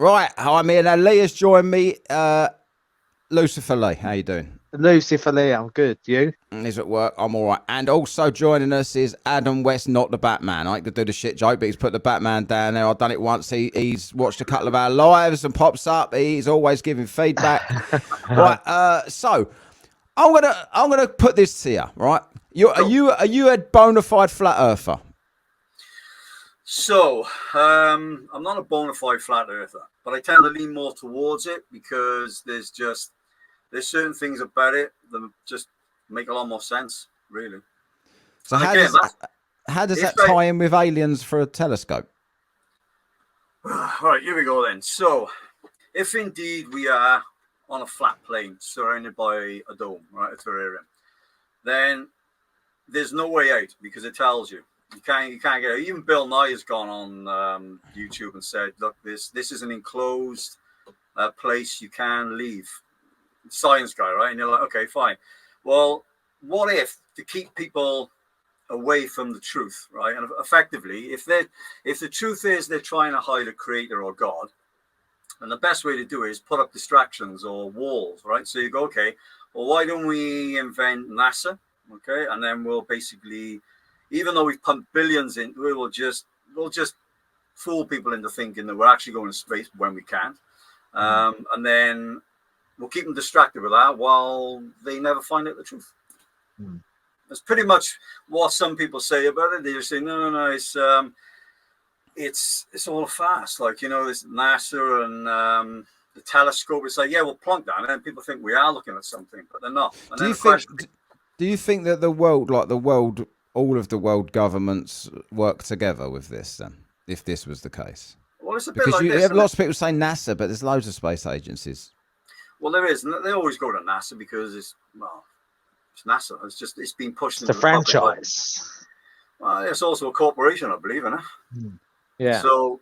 Right, I'm here now. Lee has joined me. Lucifer Lee, how you doing? Lucifer Lee, I'm good. You? He's at work. I'm all right. And also joining us is Adam West, not the Batman. I could do the shit joke, but he's put the Batman down there. I've done it once. He's watched a couple of our lives and pops up. He's always giving feedback. Right. So I'm gonna put this to you. Right. Are you a bona fide flat earther? So, I'm not a bona fide flat earther, but I tend to lean more towards it because there's certain things about it that just make a lot more sense, really. So how does that tie in with aliens for a telescope? All right, here we go then. So, if indeed we are on a flat plane surrounded by a dome, right, a terrarium, then there's no way out because it tells you. You can't get out. Even Bill Nye has gone on YouTube and said, look, this is an enclosed place you can leave. Science guy, right? And you're like, okay, fine. Well, what if, to keep people away from the truth, right? And effectively, if the truth is they're trying to hide a creator or God, and the best way to do it is put up distractions or walls, right? So you go, okay, well, why don't we invent NASA? Okay, and then we'll basically, even though we've pumped billions in, we'll just fool people into thinking that we're actually going to space when we can't. And then we'll keep them distracted with that while they never find out the truth. That's pretty much what some people say about it. They just say, no, it's all fast. Like, this NASA and the telescope. It's like, yeah, we'll plunk that. And then people think we are looking at something, but they're not. And do you think that all of the world governments work together with this then, if this was the case? Well, it's a bit because like you this, have lots of people say NASA, but there's loads of space agencies. Well, there is. They always go to NASA because it's NASA. It's been pushed into the franchise. Well, it's also a corporation, I believe, isn't it? Yeah. So,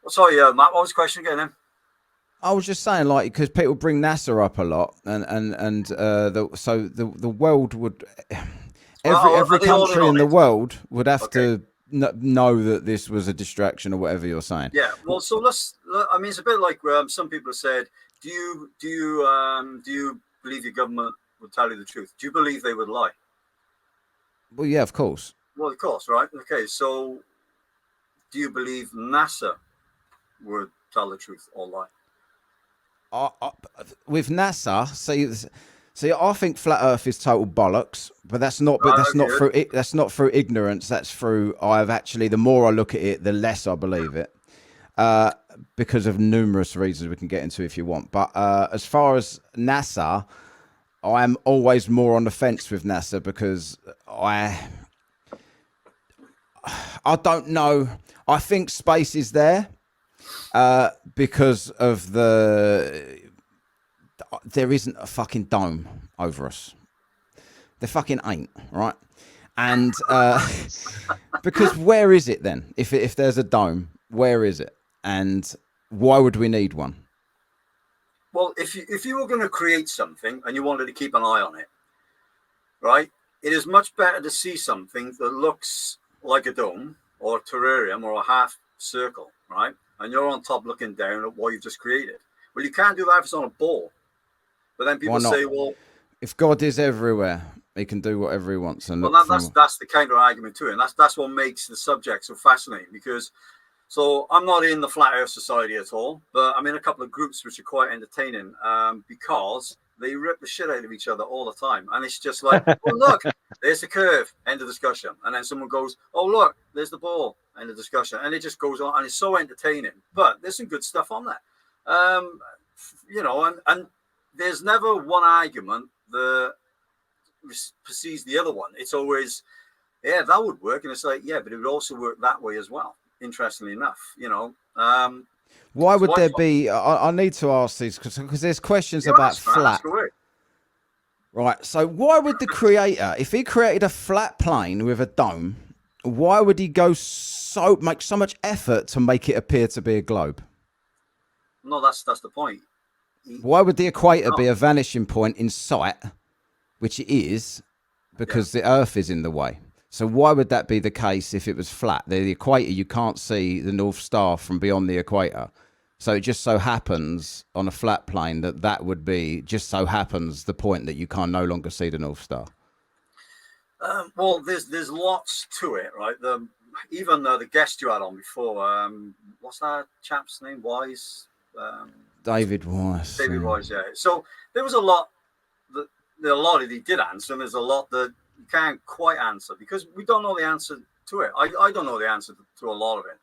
sorry, Matt, what was the question again then? I was just saying, like, because people bring NASA up a lot, and the world would every country in the world would have to know that this was a distraction or whatever you're saying. Yeah. Well, so it's a bit like some people have said, do you believe your government would tell you the truth? Do you believe they would lie? Well, yeah, of course. Well, of course, right? Okay, so do you believe NASA would tell the truth or lie? With NASA, see, I think flat Earth is total bollocks, but that's not through ignorance. That's through the more I look at it, the less I believe it, because of numerous reasons we can get into if you want. But as far as NASA, I am always more on the fence with NASA because I don't know. I think space is there. Because of there isn't a fucking dome over us. There fucking ain't, right? And because where is it then? If there's a dome, where is it? And why would we need one? Well, if you were going to create something and you wanted to keep an eye on it, right? It is much better to see something that looks like a dome or a terrarium or a half circle, right? And you're on top looking down at what you've just created. Well, you can't do that if it's on a ball. But then people say, well, if God is everywhere, he can do whatever he wants. And that's the counter argument to it. And that's what makes the subject so fascinating because, so I'm not in the Flat Earth Society at all, but I'm in a couple of groups which are quite entertaining because they rip the shit out of each other all the time. And it's just like, oh, look, there's the curve, end of discussion. And then someone goes, oh, look, there's the ball, end of discussion. And it just goes on. And it's so entertaining. But there's some good stuff on there. And there's never one argument that precedes the other one. It's always, yeah, that would work. And it's like, yeah, but it would also work that way as well. Interestingly enough, why would there be? I need to ask these because there's questions about flat. Right. So why would the creator, if he created a flat plane with a dome, why would he make so much effort to make it appear to be a globe? No, that's the point. Why would the equator be a vanishing point in sight, which it is, because the Earth is in the way? So why would that be the case if it was flat? The equator, you can't see the North Star from beyond the equator. So it just so happens on a flat plane that would be just so happens the point that you can no longer see the North Star. Well, there's lots to it, right? Even the guest you had on before, what's that chap's name? Wise. David Weiss. David Wise, yeah. So there was a lot that a lot of he did answer, and there's a lot that you can't quite answer because we don't know the answer to it. I don't know the answer to a lot of it.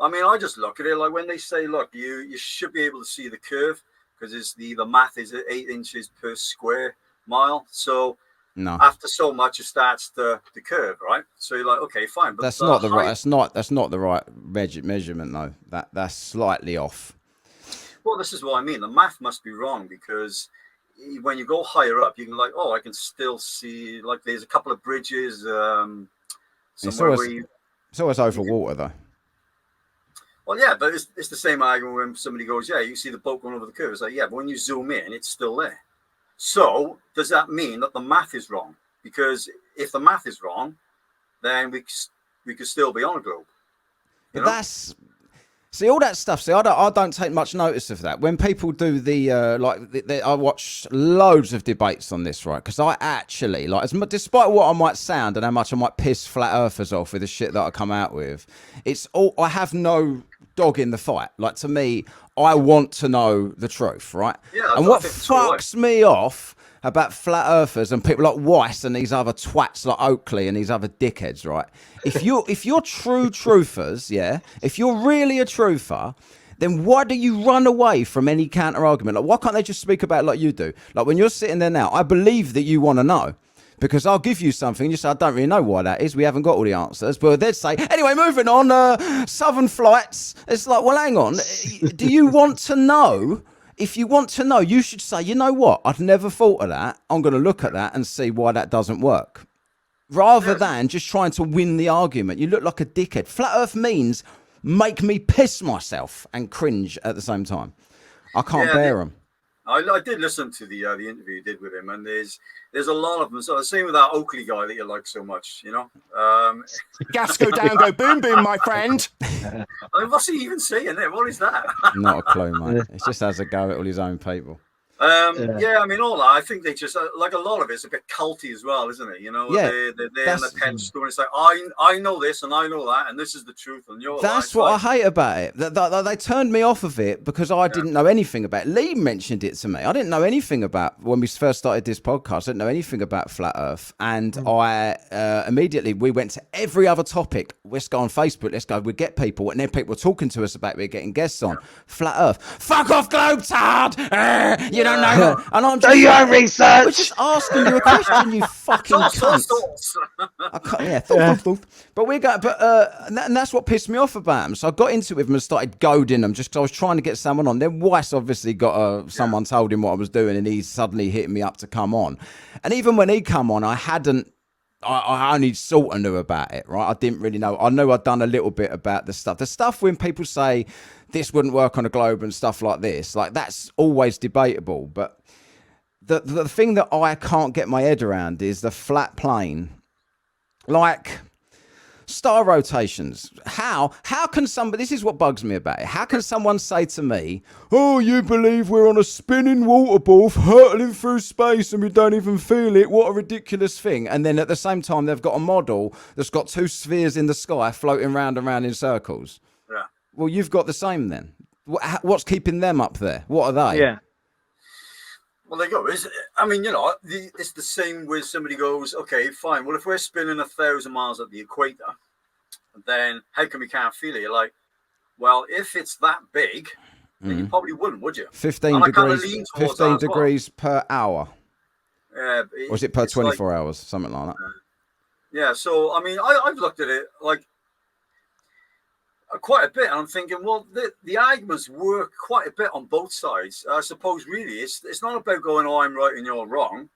I mean, I just look at it like when they say, look, you should be able to see the curve because it's the math is at 8 inches per square mile. So after so much, it starts the curve, right? So you're like, okay, fine, but that's not the right. That's not the right measurement, though. That's slightly off. Well, this is what I mean. The math must be wrong because when you go higher up, you can I can still see like there's a couple of bridges. It's always over water, though. Well, yeah, but it's the same argument when somebody goes, yeah, you see the boat going over the curve. It's like, yeah, but when you zoom in, it's still there. So does that mean that the math is wrong? Because if the math is wrong, then we could still be on a globe. But that's... See, all that stuff, I don't take much notice of that. When people do I watch loads of debates on this, right? Because I actually, despite what I might sound and how much I might piss flat earthers off with the shit that I come out with, I have no dog in the fight. Like, to me, I want to know the truth, right? Yeah, and what fucks me off about flat earthers and people like Weiss and these other twats like Oakley and these other dickheads, right? If you're true truthers, yeah, if you're really a truther, then why do you run away from any counter argument? Like, why can't they just speak about it like you do? Like, when you're sitting there now, I believe that you want to know. Because I'll give you something, and you say, I don't really know why that is. We haven't got all the answers. But they'd say, anyway, moving on, Southern flights. It's like, well, hang on. Do you want to know? If you want to know, you should say, you know what? I've never thought of that. I'm going to look at that and see why that doesn't work. Rather than just trying to win the argument. You look like a dickhead. Flat Earth means make me piss myself and cringe at the same time. I can't bear them. I did listen to the interview you did with him, and there's a lot of them. So the same with that Oakley guy that you like so much, you know. Gas go down, go boom, boom, my friend. I mean, what's he even saying there? What is that? Not a clue, mate. It just has a go at all his own people. Yeah, I mean, all that. I think they just like a lot of it's a bit culty as well, isn't it? You know, they're in the pen store. It's like I know this and I know that, and this is the truth. And that's what I hate about it. They turned me off of it because I didn't know anything about it. Lee mentioned it to me. I didn't know anything about when we first started this podcast. I didn't know anything about flat Earth, and I immediately we went to every other topic. Let's go on Facebook. Let's go. We get people, and then people were talking to us about we're getting guests on flat Earth. Fuck off, globetard. You don't know. And I'm just, do your research. We're just asking you a question, you fucking cunt. But we got, and that's what pissed me off about him. So I got into it with him and started goading him just because I was trying to get someone on. Then Weiss obviously got someone told him what I was doing, and he suddenly hit me up to come on. And even when he come on, I only sort of knew about it, right? I didn't really know. I knew I'd done a little bit about the stuff. The stuff when people say this wouldn't work on a globe and stuff like this, like that's always debatable. But the thing that I can't get my head around is the flat plane, like star rotations. How can somebody, this is what bugs me about it. How can someone say to me, oh, you believe we're on a spinning water ball hurtling through space and we don't even feel it? What a ridiculous thing. And then at the same time, they've got a model that's got two spheres in the sky floating round and round in circles. Yeah. Well, you've got the same then. What's keeping them up there? What are they? Yeah. Well, there you go. I mean, you know, it's the same with somebody goes, okay, fine. Well, if we're spinning 1,000 miles at the equator, then how come we can't feel it? You're like, well, if it's that big, then you probably wouldn't, would you? 15 degrees per hour. Yeah. Or is it per 24 hours? Something like that. Yeah. So, I mean, I've looked at it like quite a bit, and I'm thinking, well, the arguments work quite a bit on both sides. I suppose really it's not about going, oh, I'm right and you're wrong.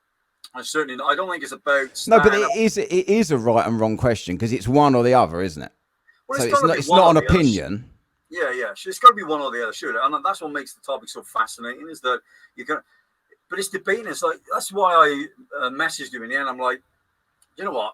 I don't think it's about no, but it is a right and wrong question because it's one or the other, isn't it? Well, so it's not an opinion. Yeah. It's got to be one or the other, sure. And that's what makes the topic so fascinating is that you can, but it's debating. It's like that's why I messaged you in the end. I'm like, you know what?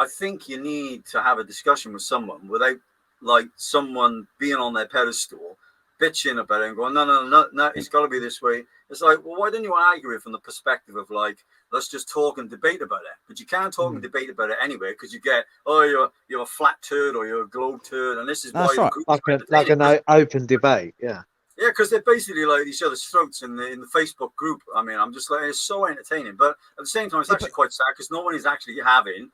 I think you need to have a discussion with someone without like someone being on their pedestal, bitching about it and going, no, it's got to be this way. It's like, well, why don't you argue it from the perspective of like, let's just talk and debate about it? But you can't talk and debate about it anyway, because you get, oh, you're a flat turd or you're a globe turd, and this is That's why right. Like an open debate, yeah. Yeah, because they're basically like each other's throats in the Facebook group. I mean, I'm just like, it's so entertaining, but at the same time, it's actually quite sad because no one is actually having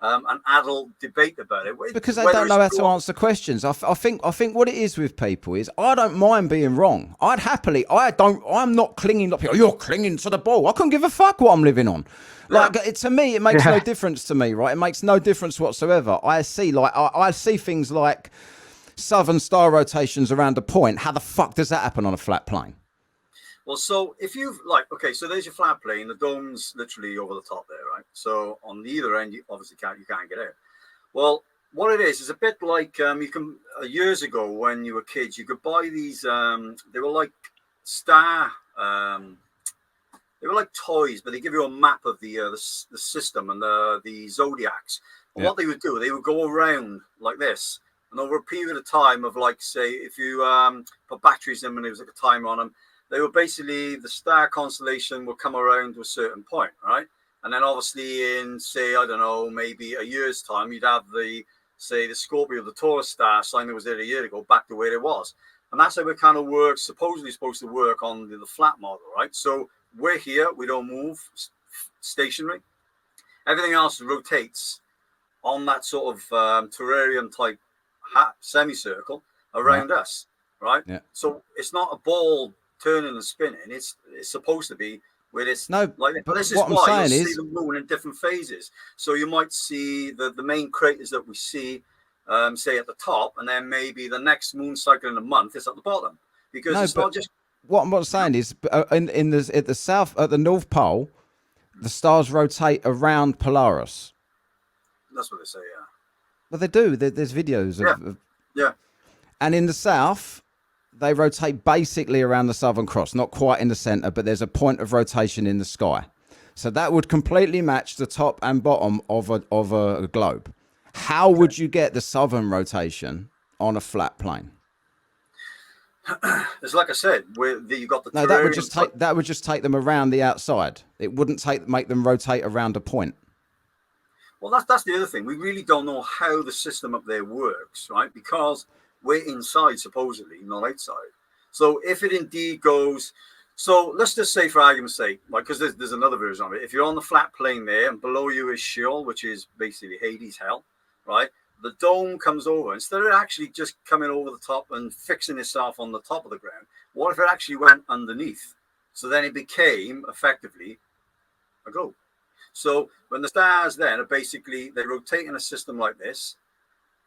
an adult debate about it because they don't know how to answer questions. I think what it is with people is I don't mind being wrong. I'm not clinging to people. You're clinging to the ball. I couldn't give a fuck what I'm living on. Like to me, it makes no difference to me, right? It makes no difference whatsoever. I see things like southern star rotations around a point. How the fuck does that happen on a flat plane? Well, so if you've okay, so there's your flat plane, the dome's literally over the top there, right? So on the either end, you obviously can't get out. Well, what it is a bit like you can years ago when you were kids, you could buy these. They were like they were like toys, but they give you a map of the system and the zodiacs. And what they would do, they would go around like this, and over a period of time of like, say, if you put batteries in and there was like a timer on them. They were basically, the star constellation would come around to a certain point, right? And then obviously in, say, I don't know, maybe a year's time, you'd have the Scorpio, the Taurus star sign that was there a year ago, back to where it was. And that's how it kind of works, supposedly supposed to work on the flat model, right? So we're here, we don't move, stationary. Everything else rotates on that sort of terrarium type semicircle around us, right? Yeah. So it's not a ball turning and spinning. It's supposed to be where it's like but this is why you see the moon in different phases. So you might see the main craters that we see say at the top, and then maybe the next moon cycle in a month is at the bottom, because it's not just what I'm saying is at the south, at the North Pole, the stars rotate around Polaris. That's what they say, yeah. Well, they do. There's videos of and in the south they rotate basically around the Southern Cross, not quite in the center, but there's a point of rotation in the sky. So that would completely match the top and bottom of a globe. How would you get the southern rotation on a flat plane? It's like I said, where you got the that would just take them around the outside. It wouldn't make them rotate around a point. Well, that's the other thing. We really don't know how the system up there works, right? Because we're inside, supposedly, not outside. So if it indeed goes, so let's just say, for argument's sake, like, because there's another version of it. If you're on the flat plane there, and below you is Sheol, which is basically Hades, hell, right? The dome comes over. Instead of actually just coming over the top and fixing itself on the top of the ground, what if it actually went underneath? So then it became effectively a globe. So when the stars then are basically, they rotate in a system like this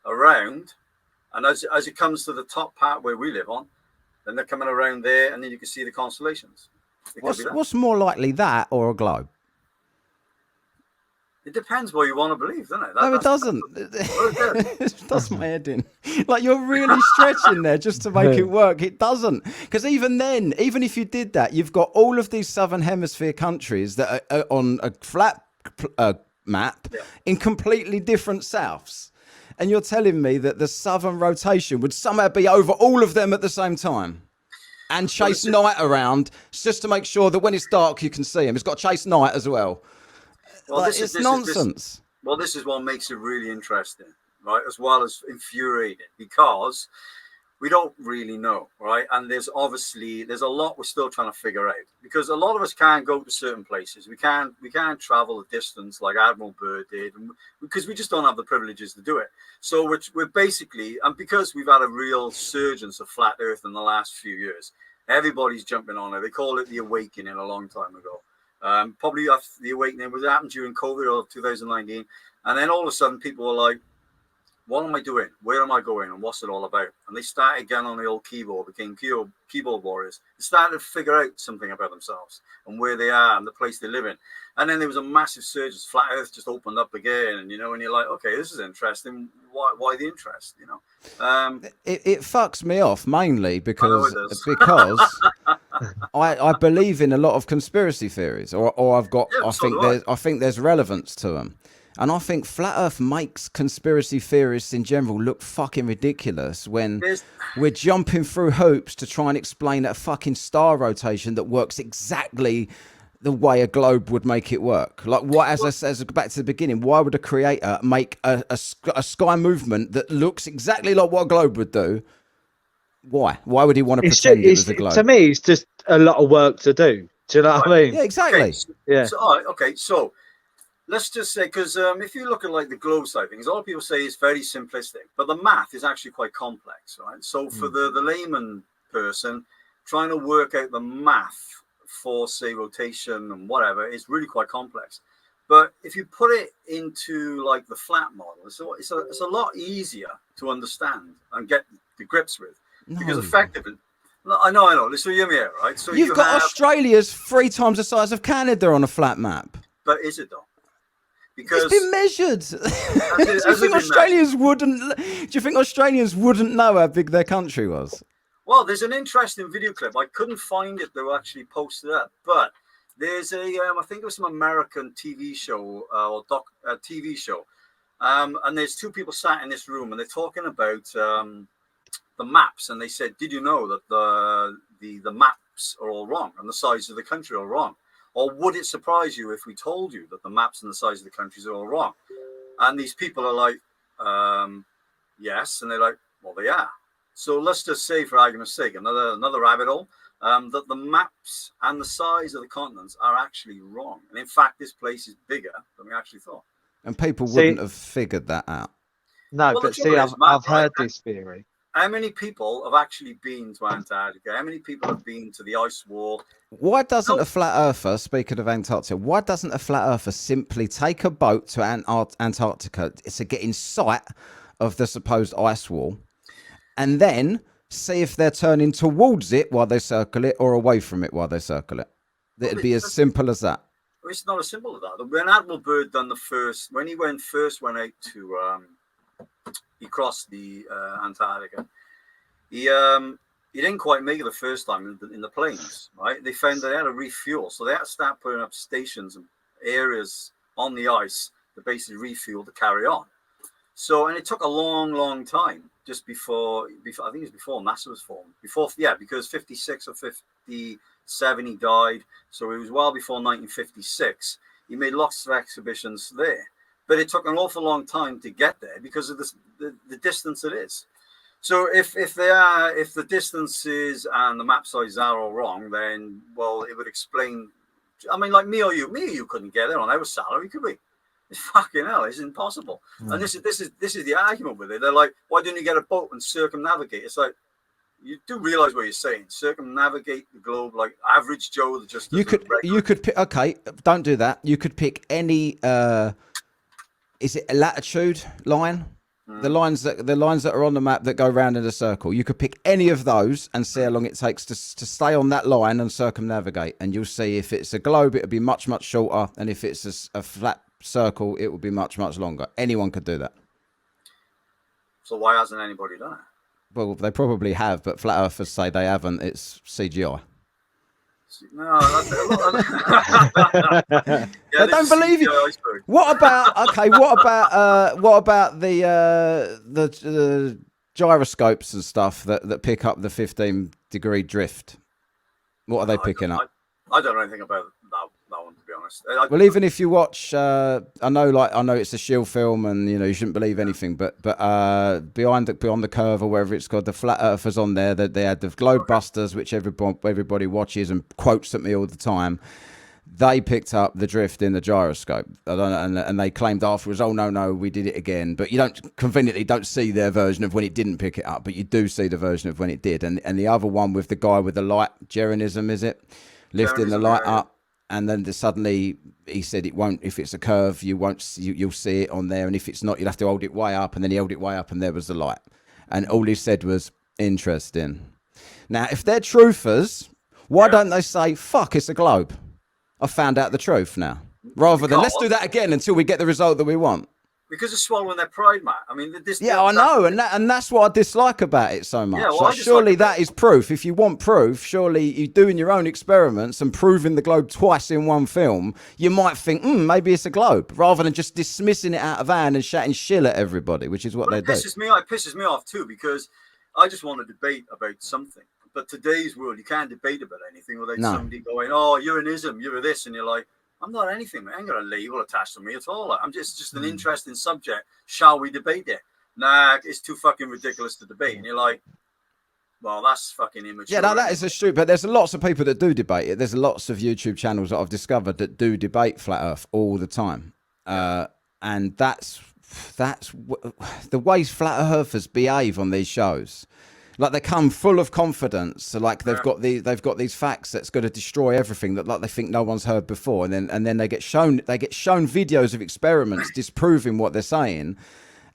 around, and as it comes to the top part where we live on, then they're coming around there, and then you can see the constellations. What's more likely, that or a globe? It depends what you want to believe, doesn't it? No, it doesn't. It does my head in. Like, you're really stretching there just to make it work. It doesn't. Because even then, even if you did that, you've got all of these southern hemisphere countries that are on a flat map in completely different souths. And you're telling me that the southern rotation would somehow be over all of them at the same time and chase night around just to make sure that when it's dark, you can see them. It's got to chase night as well. Well, it's nonsense. This is what makes it really interesting, right? As well as infuriating, because we don't really know, right? And there's a lot we're still trying to figure out, because a lot of us can't go to certain places. We can't travel a distance like Admiral Byrd did, because we just don't have the privileges to do it. So we're basically, and because we've had a real resurgence of flat Earth in the last few years, everybody's jumping on it. They call it the awakening a long time ago. Probably after the awakening was happened during COVID or 2019, and then all of a sudden people were like, what am I doing? Where am I going? And what's it all about? And they started again on the old keyboard, became keyboard warriors. They started to figure out something about themselves and where they are and the place they live in. And then there was a massive surge as flat Earth just opened up again. And, and you're like, okay, this is interesting. Why the interest, It fucks me off mainly because I believe in a lot of conspiracy theories, or I think there's relevance to them. And I think flat Earth makes conspiracy theorists in general look fucking ridiculous when we're jumping through hoops to try and explain a fucking star rotation that works exactly the way a globe would make it work. Like, what, as back to the beginning, why would a creator make a sky movement that looks exactly like what a globe would do? Why? Why would he want to pretend it was a globe? To me, it's just a lot of work to do. Do you know what I mean? Yeah, exactly. Okay, Yeah. So, all right, okay, so let's just say, because if you look at like the globe side of things, a lot of people say it's very simplistic, but the math is actually quite complex, right? So for the layman person trying to work out the math for, say, rotation and whatever is really quite complex. But if you put it into like the flat model, it's a lot easier to understand and get the grips with, because effectively, I know. So you hear me out, right? So You've got Australia's 3 times the size of Canada on a flat map. But is it though? Because it's been measured. Do you think Australians wouldn't know how big their country was? Well, there's an interesting video clip. I couldn't find it. They were actually posted up, but there's a I think it was some American TV show or TV show, and there's 2 people sat in this room and they're talking about the maps, and they said, "Did you know that the maps are all wrong and the size of the country are wrong? Or would it surprise you if we told you that the maps and the size of the countries are all wrong?" And these people are like, "Yes," and they're like, "Well, they are." So let's just say, for argument's sake, another rabbit hole, that the maps and the size of the continents are actually wrong, and in fact, this place is bigger than we actually thought. And people wouldn't have figured that out. No, well, but see, I've heard this theory. How many people have actually been to Antarctica? How many people have been to the ice wall? Why doesn't a flat earther, speaking of Antarctica, why doesn't a flat earther simply take a boat to Antarctica to get in sight of the supposed ice wall, and then see if they're turning towards it while they circle it or away from it while they circle it? It'd be as simple as that. It's not as simple as that. When Admiral Byrd done when he went out to he crossed the Antarctica, he didn't quite make it the first time in the planes, right? They found they had to refuel, so they had to start putting up stations and areas on the ice to basically refuel to carry on. So, and it took a long time just before I think it was before NASA was formed. Because 56 or 57 he died, so it was well before 1956. He made lots of exhibitions there, but it took an awful long time to get there because of the distance it is. So if the distances and the map sizes are all wrong, then well, it would explain. I mean, like me or you couldn't get there on our salary, could we? It's fucking hell. It's impossible. And this is the argument with it. They're like, why didn't you get a boat and circumnavigate? It's like, you do realize what you're saying. Circumnavigate the globe, like average Joe that just you could pick. Okay, don't do that. You could pick any. Is it a latitude line? The lines that are on the map that go round in a circle. You could pick any of those and see how long it takes to stay on that line and circumnavigate, and you'll see if it's a globe, it'll be much shorter, and if it's a flat circle, it will be much longer. Anyone could do that. So why hasn't anybody done it? Well, they probably have, but flat earthers say they haven't. It's CGI. No, they don't believe you. What about the gyroscopes and stuff that pick up the 15-degree drift? What are they picking up? I don't know anything about that one, to be honest. Well, even if you watch, I know it's a shield film, and you shouldn't believe anything, but beyond the curve, or wherever it's called, the flat earthers on there, that they had the globe busters, which everybody watches and quotes at me all the time. They picked up the drift in the gyroscope. I don't know, and they claimed afterwards, "Oh no, we did it again." But you conveniently don't see their version of when it didn't pick it up, but you do see the version of when it did. And the other one with the guy with the light, Geronism, is it? Lifting the light up, and then suddenly he said it won't. If it's a curve, you'll see it on there, and if it's not, you'll have to hold it way up. And then he held it way up, and there was the light. And all he said was interesting. Now, if they're truthers, why don't they say fuck? It's a globe. I found out the truth now, rather than let's do that again until we get the result that we want. because they're swallowing their pride, Matt. I mean, I know, and that's what I dislike about it so much. Yeah, well, like, surely that is proof. If you want proof, surely you doing your own experiments and proving the globe twice in one film, you might think, maybe it's a globe, rather than just dismissing it out of hand and shouting shit at everybody, which is what they do. It pisses me off too, because I just want to debate about something. But today's world, you can't debate about anything without somebody going, "Oh, you're an ism, you're a this," and you're like, "I'm not anything, man. I ain't got a label attached to me at all. I'm just an interesting subject. Shall we debate it?" Nah, it's too fucking ridiculous to debate. And you're like, well, that's fucking immature. Yeah, no, that is a stupid. But there's lots of people that do debate it. There's lots of YouTube channels that I've discovered that do debate flat Earth all the time, and that's the way flat earthers behave on these shows. Like, they come full of confidence, so like they've got these facts that's going to destroy everything that like they think no one's heard before, and then they get shown videos of experiments disproving what they're saying,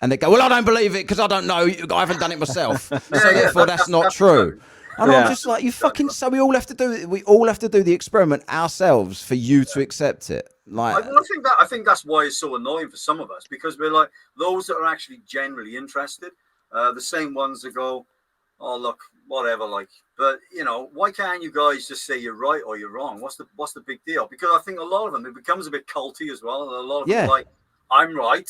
and they go, "Well, I don't believe it because I don't know, I haven't done it myself, so therefore that's not true." And I'm just like, you fucking. So we all have to do the experiment ourselves for you to accept it. Like, I think that's why it's so annoying for some of us, because we're like those that are actually generally interested, the same ones that go, "Oh, look, whatever," like, but why can't you guys just say you're right or you're wrong? What's the big deal? Because I think a lot of them, it becomes a bit culty as well. A lot of them are like, "I'm right,"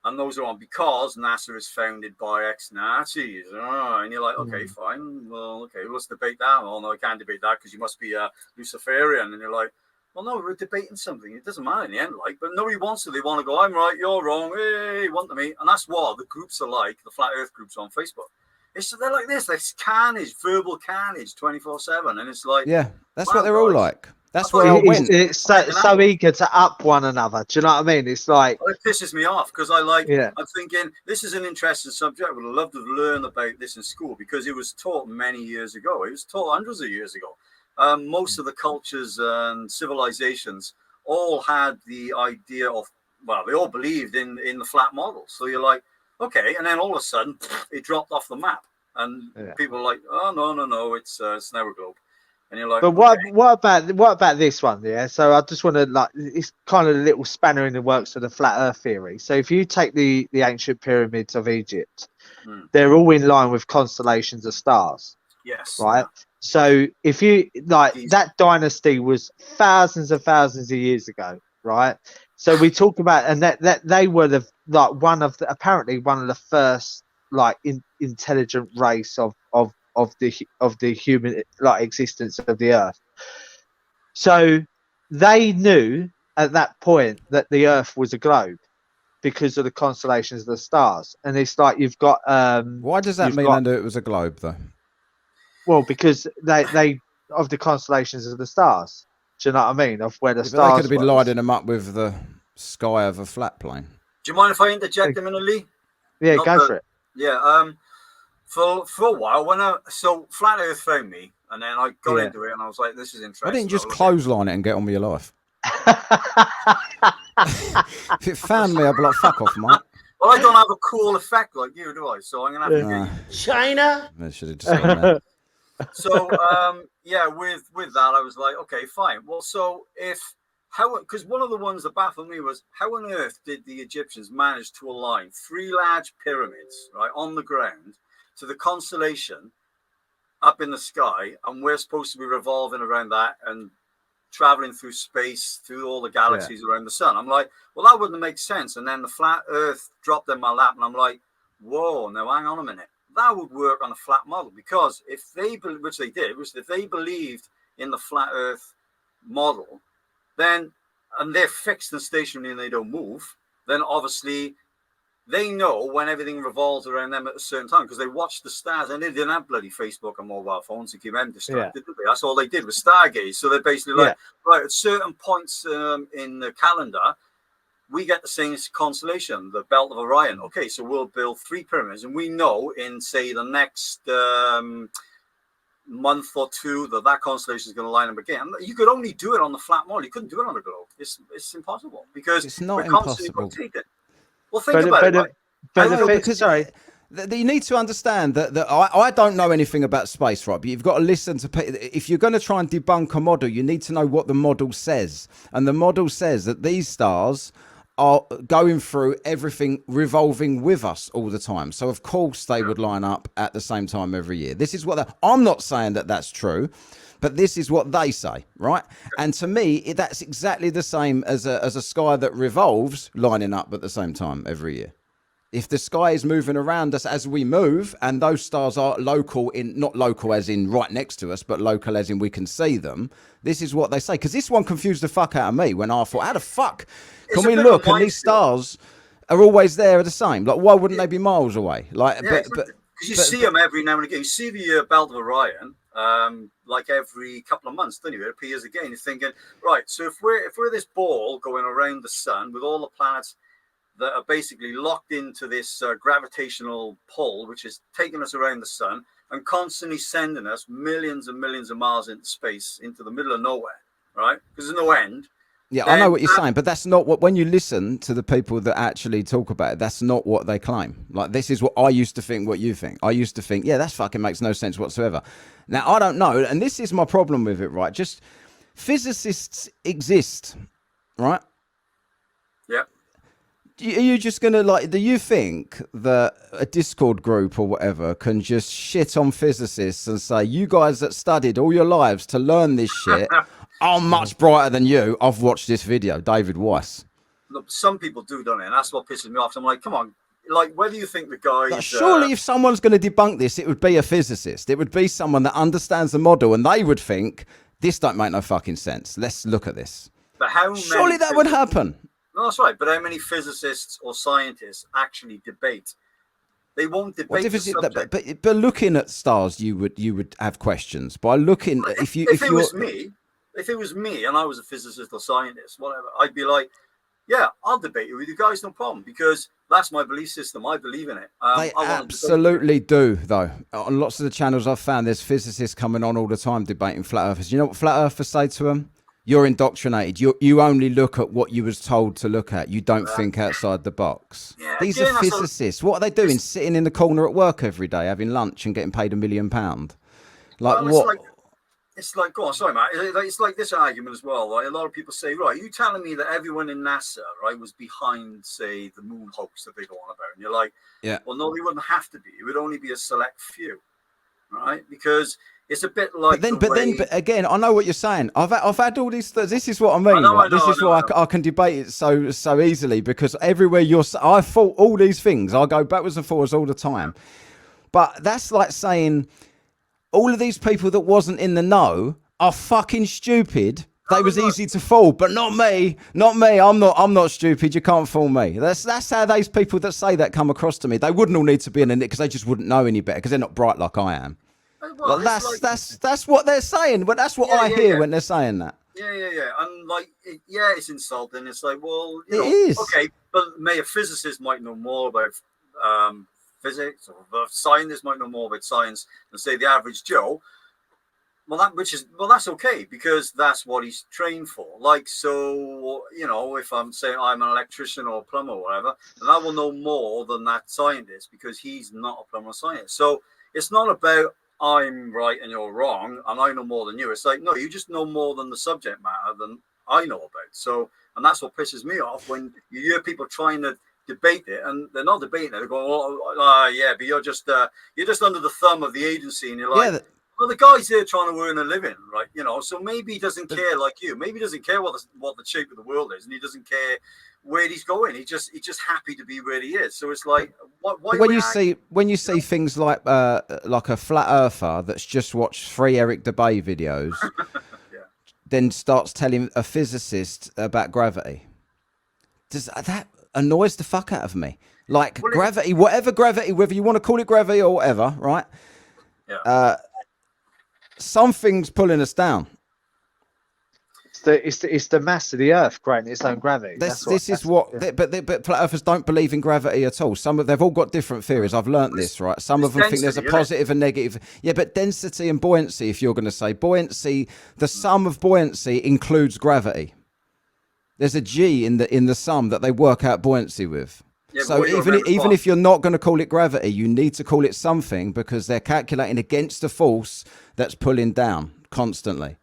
and those are on because NASA is founded by ex-Nazis. And you're like, okay, fine. Well, okay, let's debate that. Oh, no, I can't debate that because you must be a Luciferian. And you're like, well, no, we're debating something. It doesn't matter in the end, like, but nobody wants to. They want to go, "I'm right, you're wrong. Hey, want to meet." And that's what the groups are like, the Flat Earth groups on Facebook. They're like this. There's carnage, verbal carnage, 24/7, and it's like, that's what they're all like. That's where I went. It's so eager to up one another. Do you know what I mean? It's like, it pisses me off because I'm thinking this is an interesting subject. I would love to learn about this in school because it was taught many years ago. It was taught hundreds of years ago. Most of the cultures and civilizations all had the idea of, well, they all believed in the flat model. So you're like, okay, and then all of a sudden it dropped off the map, and people are like, "Oh, no, it's now a globe," and you're like, but what about this one? Yeah, so I just want to, like, it's kind of a little spanner in the works of the flat Earth theory. So if you take the ancient pyramids of Egypt, they're all in line with constellations of stars. Yes. Right. So if you like, that dynasty was thousands of years ago, right? So we talk about, and that they were apparently one of the first intelligent race of the human existence of the Earth. So they knew at that point that the Earth was a globe because of the constellations of the stars, and it's like you've got. Why does that mean they knew it was a globe, though? Well, because they of the constellations of the stars. Do you know what I mean? Of where the stars. They could have been lighting them up with the sky of a flat plane. Do you mind if I interject a minute, Lee? Yeah, go for it. Yeah. For a while, so Flat Earth found me, and then I got into it, and I was like, "This is interesting." Why didn't you just clothesline it and get on with your life? If it found me, I'd be like, "Fuck off, mate." Well, I don't have a cool effect like you, do I? So I'm gonna have to China. I should have just gone there. So with that, I was like, okay, fine. Well, so because one of the ones that baffled me was how on earth did the Egyptians manage to align 3 large pyramids, right, on the ground to the constellation up in the sky, and we're supposed to be revolving around that and traveling through space, through all the galaxies around the sun. I'm like, well, that wouldn't make sense. And then the flat Earth dropped in my lap, and I'm like, whoa, now hang on a minute. That would work on a flat model, because if they believed in the flat Earth model, then, and they're fixed and stationary and they don't move, then obviously they know when everything revolves around them at a certain time, because they watch the stars, and they didn't have bloody Facebook and mobile phones to keep them distracted, did they? That's all they did was stargaze. So they're basically like, right, at certain points in the calendar, we get the same constellation, the Belt of Orion. Okay, so we'll build 3 pyramids, and we know in, say, the next month or 2 that constellation is going to line up again. You could only do it on the flat model. You couldn't do it on the globe. It's impossible, because it's not impossible. Well, think about it. Sorry. You need to understand that I don't know anything about space, right? But you've got to listen to people. If you're going to try and debunk a model, you need to know what the model says. And the model says that these stars are going through everything revolving with us all the time. So of course they would line up at the same time every year. This is what I'm not saying that that's true, but this is what they say, right? And to me, that's exactly the same as a sky that revolves lining up at the same time every year. If the sky is moving around us as we move, and those stars are local, not local as in right next to us, but local as in we can see them, this is what they say. Because this one confused the fuck out of me when I thought, how the fuck can we look and these stars are always there the same? Like, why wouldn't they be miles away? Like, because you see them every now and again. You see the belt of Orion, like every couple of months, don't you? It appears again. You're thinking, right, so if we're this ball going around the sun with all the planets that are basically locked into this gravitational pull, which is taking us around the sun and constantly sending us millions and millions of miles into space, into the middle of nowhere, right? Because there's no end. Yeah, I know what you're saying, but that's not what, when you listen to the people that actually talk about it, that's not what they claim. Like, this is what I used to think, what you think. I used to think, yeah, that fucking makes no sense whatsoever. Now, I don't know, and this is my problem with it, right? Just physicists exist, right? Yeah. Are you just going to, like, do you think that a Discord group or whatever can just shit on physicists and say, you guys that studied all your lives to learn this shit are much brighter than you? I've watched this video, David Weiss. Look, some people do, don't they? And that's what pisses me off. I'm like, come on. Like, whether you think the guy... Like, surely if someone's going to debunk this, it would be a physicist. It would be someone that understands the model, and they would think, this don't make no fucking sense. Let's look at this. But how many surely that would happen. No, that's right. But how many physicists or scientists actually debate? They won't debate the subject. But looking at stars, you would have questions. By looking, if it was me and I was a physicist or scientist, whatever, I'd be like, yeah, I'll debate it with you guys, no problem, because that's my belief system. I believe in it. They absolutely do, though. On lots of the channels I've found, there's physicists coming on all the time debating flat earthers. You know what flat earthers say to them? You're indoctrinated. You only look at what you was told to look at. You don't think outside the box. Yeah, These are physicists. What are they doing? Sitting in the corner at work every day, having lunch and getting paid £1 million? Like, what? It's like, go on, sorry, Matt. It's like this argument as well. Right? A lot of people say, right, you telling me that everyone in NASA, right, was behind, say, the moon hoax that they go on about? And you're like, yeah. Well, no, they wouldn't have to be. It would only be a select few, right? Because it's a bit like. But again, I know what you're saying. I've had all these. This is what I mean. This is why I can debate it so easily, because everywhere I thought all these things. I go backwards and forwards all the time. But that's like saying all of these people that wasn't in the know are fucking stupid. They was easy to fool, but not me. Not me. I'm not stupid. You can't fool me. That's how those people that say that come across to me. They wouldn't all need to be in it because they just wouldn't know any better because they're not bright like I am. Well, that's what they're saying, but that's what I hear when they're saying that. Yeah. And like, it's insulting. It's like, well, it is. Okay, but a physicist might know more about physics, or a scientist might know more about science than, say, the average Joe. Well, that's okay, because that's what he's trained for. Like, so, if I'm saying I'm an electrician or a plumber or whatever, then I will know more than that scientist because he's not a plumber or scientist. So it's not about I'm right and you're wrong and I know more than you. It's like, no, you just know more than the subject matter than I know about. So, and that's what pisses me off when you hear people trying to debate it, and they're not debating it. They're going, yeah, but you're just under the thumb of the agency, and you're like, well, the guy's here trying to earn a living, right? So maybe he doesn't care like you. Maybe he doesn't care what the shape of the world is, and he doesn't care where he's going. He's just happy to be where he is. So it's like, why when you see things like a flat earther that's just watched 3 Eric Dubay videos, then starts telling a physicist about gravity, that annoys the fuck out of me. Like, gravity, whether you want to call it gravity or whatever, right? Yeah. Something's pulling us down. It's the mass of the Earth creating its own gravity. But flat earthers don't believe in gravity at all. They've all got different theories. I've learnt this, right? Some of them think there's a positive and negative. Yeah, but density and buoyancy. If you're going to say buoyancy, the sum of buoyancy includes gravity. There's a G in the sum that they work out buoyancy with. Yeah, so even if you're not going to call it gravity, you need to call it something, because they're calculating against a force that's pulling down constantly.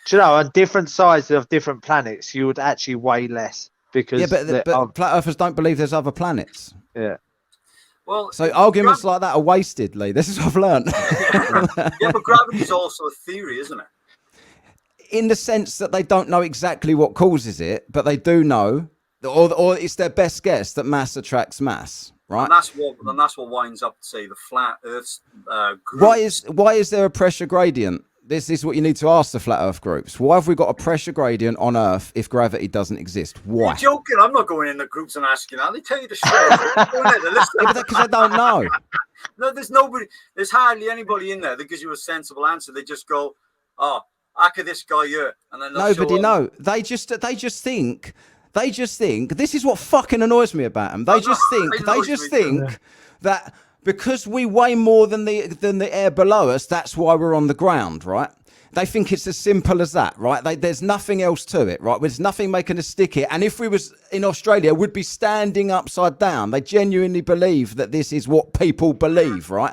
Do you know, on different sides of different planets, you would actually weigh less. because but flat earthers don't believe there's other planets. yeah. Well, So arguments like that are wasted, Lee. This is what I've learned. yeah, but gravity's also a theory, isn't it? In the sense that they don't know exactly what causes it, but they do know, or it's their best guess that mass attracts mass, right? And that's what winds up, say, the flat Earth's groups. Why is there a pressure gradient? This is what you need to ask the flat Earth groups. Why have we got a pressure gradient on Earth if gravity doesn't exist? Why? You're joking. I'm not going in the groups and asking that. They tell you the straight. Because I don't know. No, there's nobody. There's hardly anybody in there that gives you a sensible answer. They just go, "Oh, I could this guy here," and then nobody know. They just think. This is what fucking annoys me about them. They just think that because we weigh more than the air below us, that's why we're on the ground, right? They think it's as simple as that, right? There's nothing else to it, right? There's nothing making us stick here. And if we was in Australia, we'd be standing upside down. They genuinely believe that this is what people believe, right?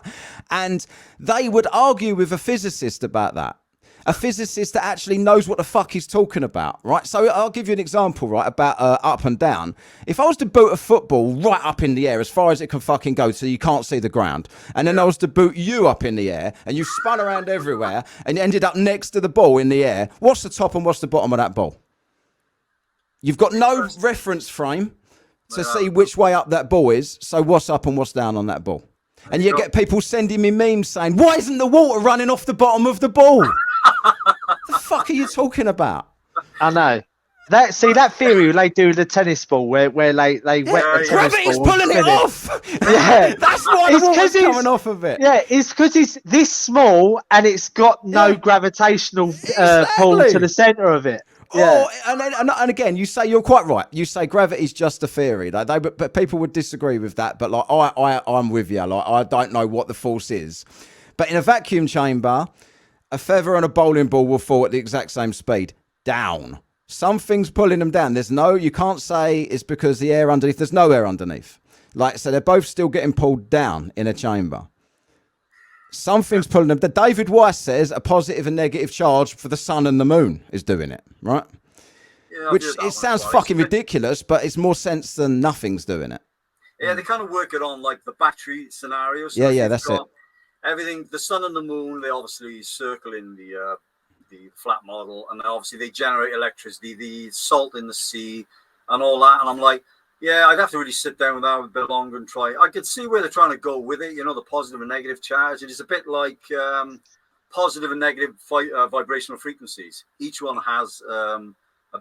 And they would argue with a physicist about that. A physicist that actually knows what the fuck he's talking about, right? So I'll give you an example, right, about up and down. If I was to boot a football right up in the air as far as it can fucking go so you can't see the ground, and then I was to boot you up in the air and you spun around everywhere and you ended up next to the ball in the air, what's the top and what's the bottom of that ball? You've got no reference frame to see which way up that ball is, so what's up and what's down on that ball? And you get people sending me memes saying, why isn't the water running off the bottom of the ball? The fuck are you talking about? I know. That theory they do with the tennis ball where they wet the tennis gravity's ball. Pulling it off. Yeah, that's why the water's coming off of it. Yeah, it's because it's this small and it's got no gravitational pull to the center of it. Yeah. Oh, and again, you say you're quite right. You say gravity's just a theory. But people would disagree with that. But like I'm with you. Like I don't know what the force is. But in a vacuum chamber, a feather and a bowling ball will fall at the exact same speed down. Something's pulling them down. You can't say it's because the air underneath. There's no air underneath. So they're both still getting pulled down in a chamber. Something's pulling them. David Weiss says a positive and negative charge for the sun and the moon is doing it, right? Yeah, which it sounds fucking ridiculous, but it's more sense than nothing's doing it. Yeah, they kind of work it on like the battery scenario. So yeah, that's it. Everything, the sun and the moon, they obviously circle in the flat model, and obviously they generate electricity, the salt in the sea, and all that. And I'm like, yeah, I'd have to really sit down with that a bit longer and try. I could see where they're trying to go with it. You know, the positive and negative charge. It is a bit like positive and negative vibrational frequencies. Each one has a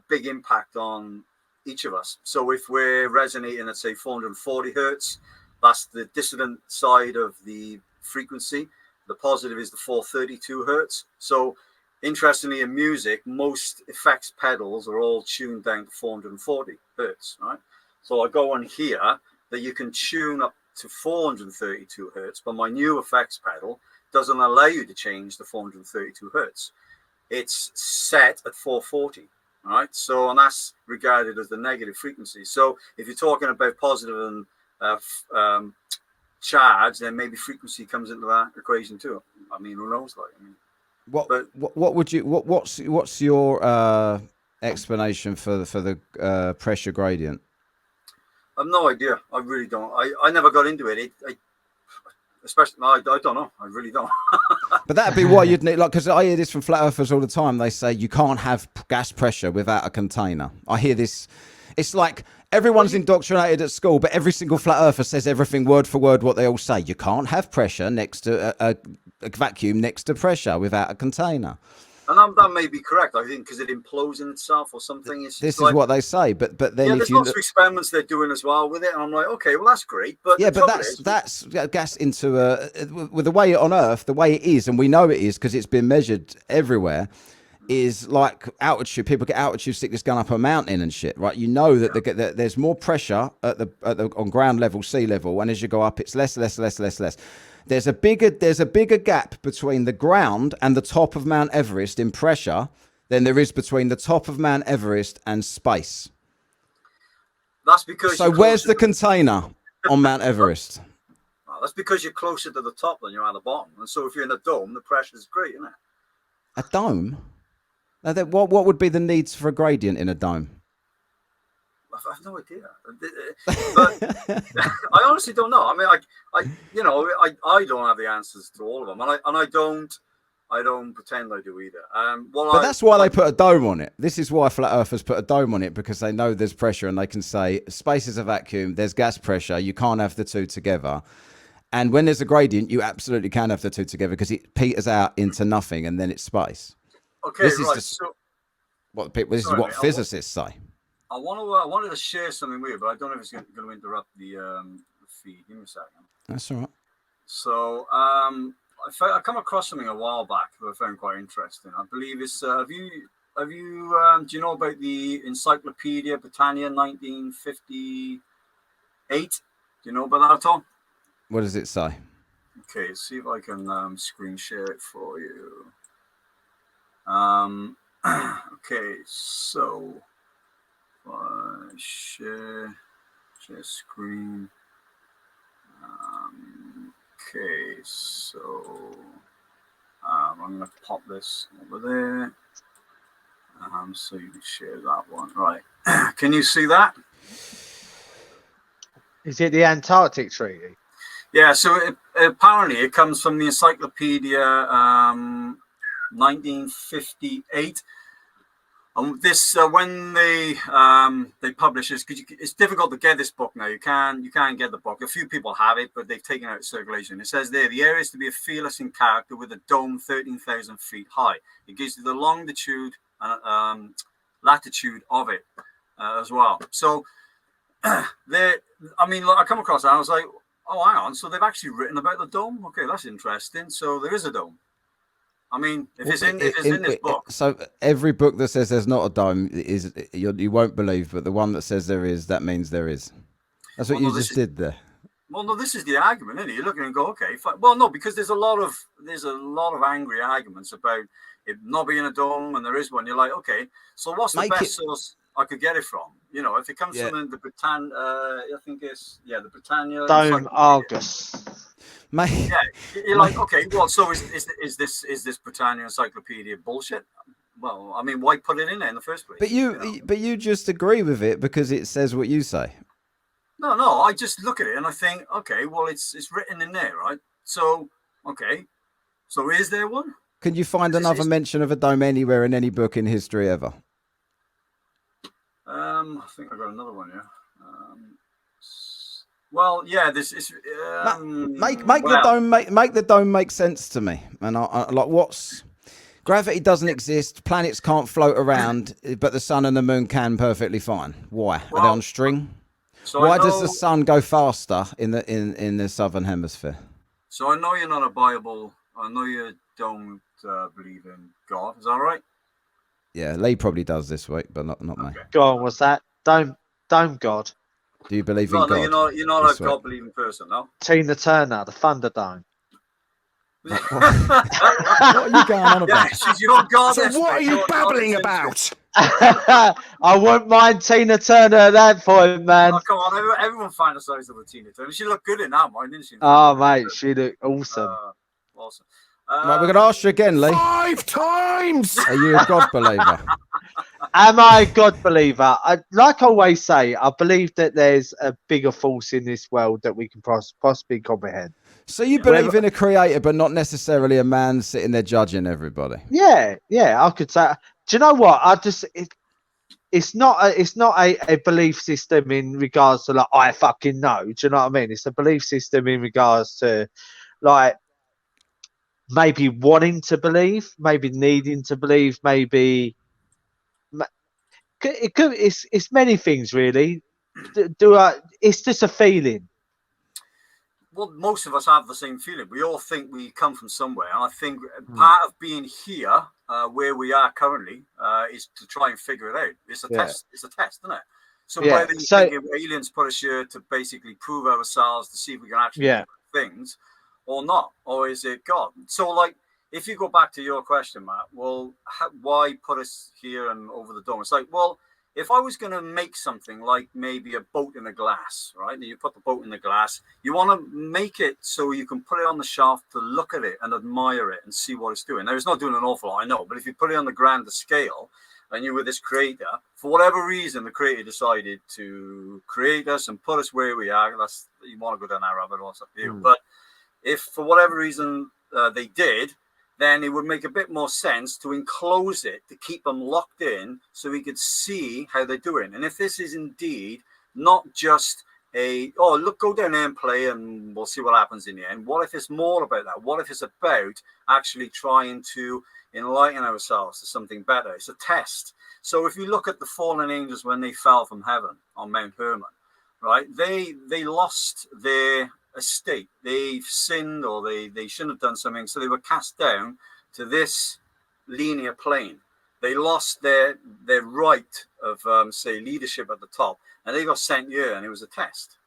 big impact on each of us. So if we're resonating at say 440 hertz, that's the dissident side of the frequency. The positive is the 432 hertz. So interestingly, in music, most effects pedals are all tuned down to 440 hertz, right? So I go on here that you can tune up to 432 hertz, but my new effects pedal doesn't allow you to change the 432 hertz. It's set at 440, right? So, and that's regarded as the negative frequency. So if you're talking about positive and charge, then maybe frequency comes into that equation too. I mean, who knows? Like, I mean, what's your explanation for the pressure gradient? I have no idea. I really don't. I never got into it. Especially, I don't know. I really don't. But that'd be why you'd need, like, because I hear this from flat earthers all the time. They say you can't have gas pressure without a container. I hear this. It's like everyone's indoctrinated at school, but every single flat earther says everything word for word what they all say. You can't have pressure next to a vacuum next to pressure without a container. And that may be correct, I think, because it implodes in itself or something. This is like, what they say, but then there's lots of experiments they're doing as well with it, and I'm like, okay, well that's great, but yeah, but that's gas into with the way on Earth, the way it is, and we know it is because it's been measured everywhere. Is like altitude. People get altitude sickness going up a mountain and shit, right? You know that there's more pressure at the on ground level, sea level, and as you go up, it's less. There's a bigger gap between the ground and the top of Mount Everest in pressure than there is between the top of Mount Everest and space. That's because. So where's the container on Mount Everest? Well, that's because you're closer to the top than you're at the bottom, and so if you're in a dome, the pressure is great, isn't it? A dome? Now, what would be the needs for a gradient in a dome? I have no idea. But I honestly don't know. I mean, I don't have the answers to all of them, and I don't pretend I do either. But that's why they put a dome on it. This is why flat earthers put a dome on it, because they know there's pressure and they can say space is a vacuum, there's gas pressure, you can't have the two together. And when there's a gradient, you absolutely can have the two together because it peters out into nothing and then it's space. Okay, this right. Is what physicists say. I wanted to share something with you, but I don't know if it's going to interrupt the feed. Give me a second. That's all right. So I come across something a while back that I found quite interesting. I believe it's do you know about the Encyclopedia Britannia 1958? Do you know about that at all? What does it say? Okay, see if I can screen share it for you. Okay, so share screen. Okay, so I'm going to pop this over there. So you can share that one. Right. Can you see that? Is it the Antarctic Treaty? Yeah, so apparently it comes from the Encyclopedia 1958. This when they publish this, because it's difficult to get this book now. You can't get the book. A few people have it, but they've taken it out of circulation. It says there, the area is to be fearless in character with a dome 13,000 feet high. It gives you the longitude and latitude of it as well. So I come across that, I was like, oh, hang on. So they've actually written about the dome. Okay, that's interesting. So there is a dome. I mean, if it's in this book. So every book that says there's not a dome is you won't believe, but the one that says there is, that means there is. That's what you just did there. Well, no, this is the argument, isn't it? You're looking and go, okay, fine. Well, no, because there's a lot of angry arguments about it not being a dome, and there is one. You're like, okay, so what's the best source I could get it from? You know, if it comes from the Britannia, I think it's the Britannia Dome Argus. You're like, okay, well, so is this Britannia Encyclopedia bullshit? Well, I mean, why put it in there in the first place? But you just agree with it because it says what you say. No, I just look at it and I think, okay, well, it's written in there, right? So, okay, so is there one? Can you find another mention of a dome anywhere in any book in history ever? I think I got another one here. Well, yeah, this is make the dome make sense to me. And I like what's gravity doesn't exist, planets can't float around, but the sun and the moon can perfectly fine. Why? Are they on string? So why does the sun go faster in the southern hemisphere? So I know you're not a Bible. I know you don't believe in God. Is that right? Yeah, Lee probably does this week, but not me. Go on, what's that? Dome God. Do you believe in God? No, you're not a God-believing person, no? Tina Turner, the Thunderdome. What are you going on about? Yeah, she's your God. So what are you babbling about? I wouldn't mind Tina Turner at that point, man. Oh, come on, everyone fantasized over Tina Turner. She looked good in that one, didn't she? Oh, mate, she looked awesome. Awesome. Right, we're going to ask you again, Lee. 5 times! Are you a God believer? Am I a God believer? Like I always say, I believe that there's a bigger force in this world that we can possibly comprehend. So you believe in a creator, but not necessarily a man sitting there judging everybody? Yeah, I could say. Do you know what? It's not a belief system in regards to like I fucking know. Do you know what I mean? It's a belief system in regards to like maybe wanting to believe, maybe needing to believe, maybe it's many things really. It's just a feeling. Well, most of us have the same feeling. We all think we come from somewhere, and I think part of being here, where we are currently, is to try and figure it out. It's a test. It's a test, isn't it? So whether you think aliens put us here to basically prove ourselves, to see if we can actually do things, or not, or is it God? So, like, if you go back to your question, Matt, well, why put us here and over the dome? It's like, well, if I was going to make something like maybe a boat in a glass, right? And you put the boat in the glass, you want to make it so you can put it on the shelf to look at it and admire it and see what it's doing. Now, it's not doing an awful lot, I know, but if you put it on the grander scale and you were this creator, for whatever reason, the creator decided to create us and put us where we are. That's, you want to go down that rabbit hole, it's up to you. But if for whatever reason they did, then it would make a bit more sense to enclose it, to keep them locked in so we could see how they're doing. And if this is indeed not just look, go down there and play and we'll see what happens in the end. What if it's more about that? What if it's about actually trying to enlighten ourselves to something better? It's a test. So if you look at the fallen angels when they fell from heaven on Mount Hermon, right, they lost their estate. They've sinned, or they shouldn't have done something, so they were cast down to this linear plane. They lost their right of say leadership at the top, and they got sent here, and it was a test.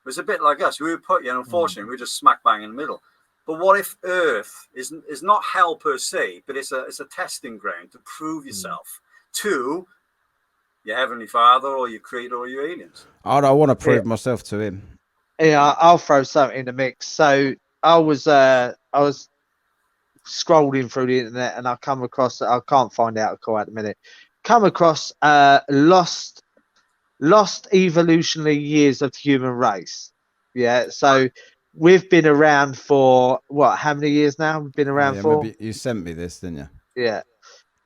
It was a bit like us. We were put, unfortunately, we were just smack bang in the middle. But what if Earth is not hell per se, but it's a testing ground to prove yourself to your Heavenly Father or your Creator or your aliens? I don't want to prove myself to him. Yeah, I'll throw something in the mix. So I was scrolling through the internet, and I come across, I can't find the article at the minute, come across lost evolutionary years of the human race. Yeah, so we've been around for how many years now? We've been around for. You sent me this, didn't you? Yeah,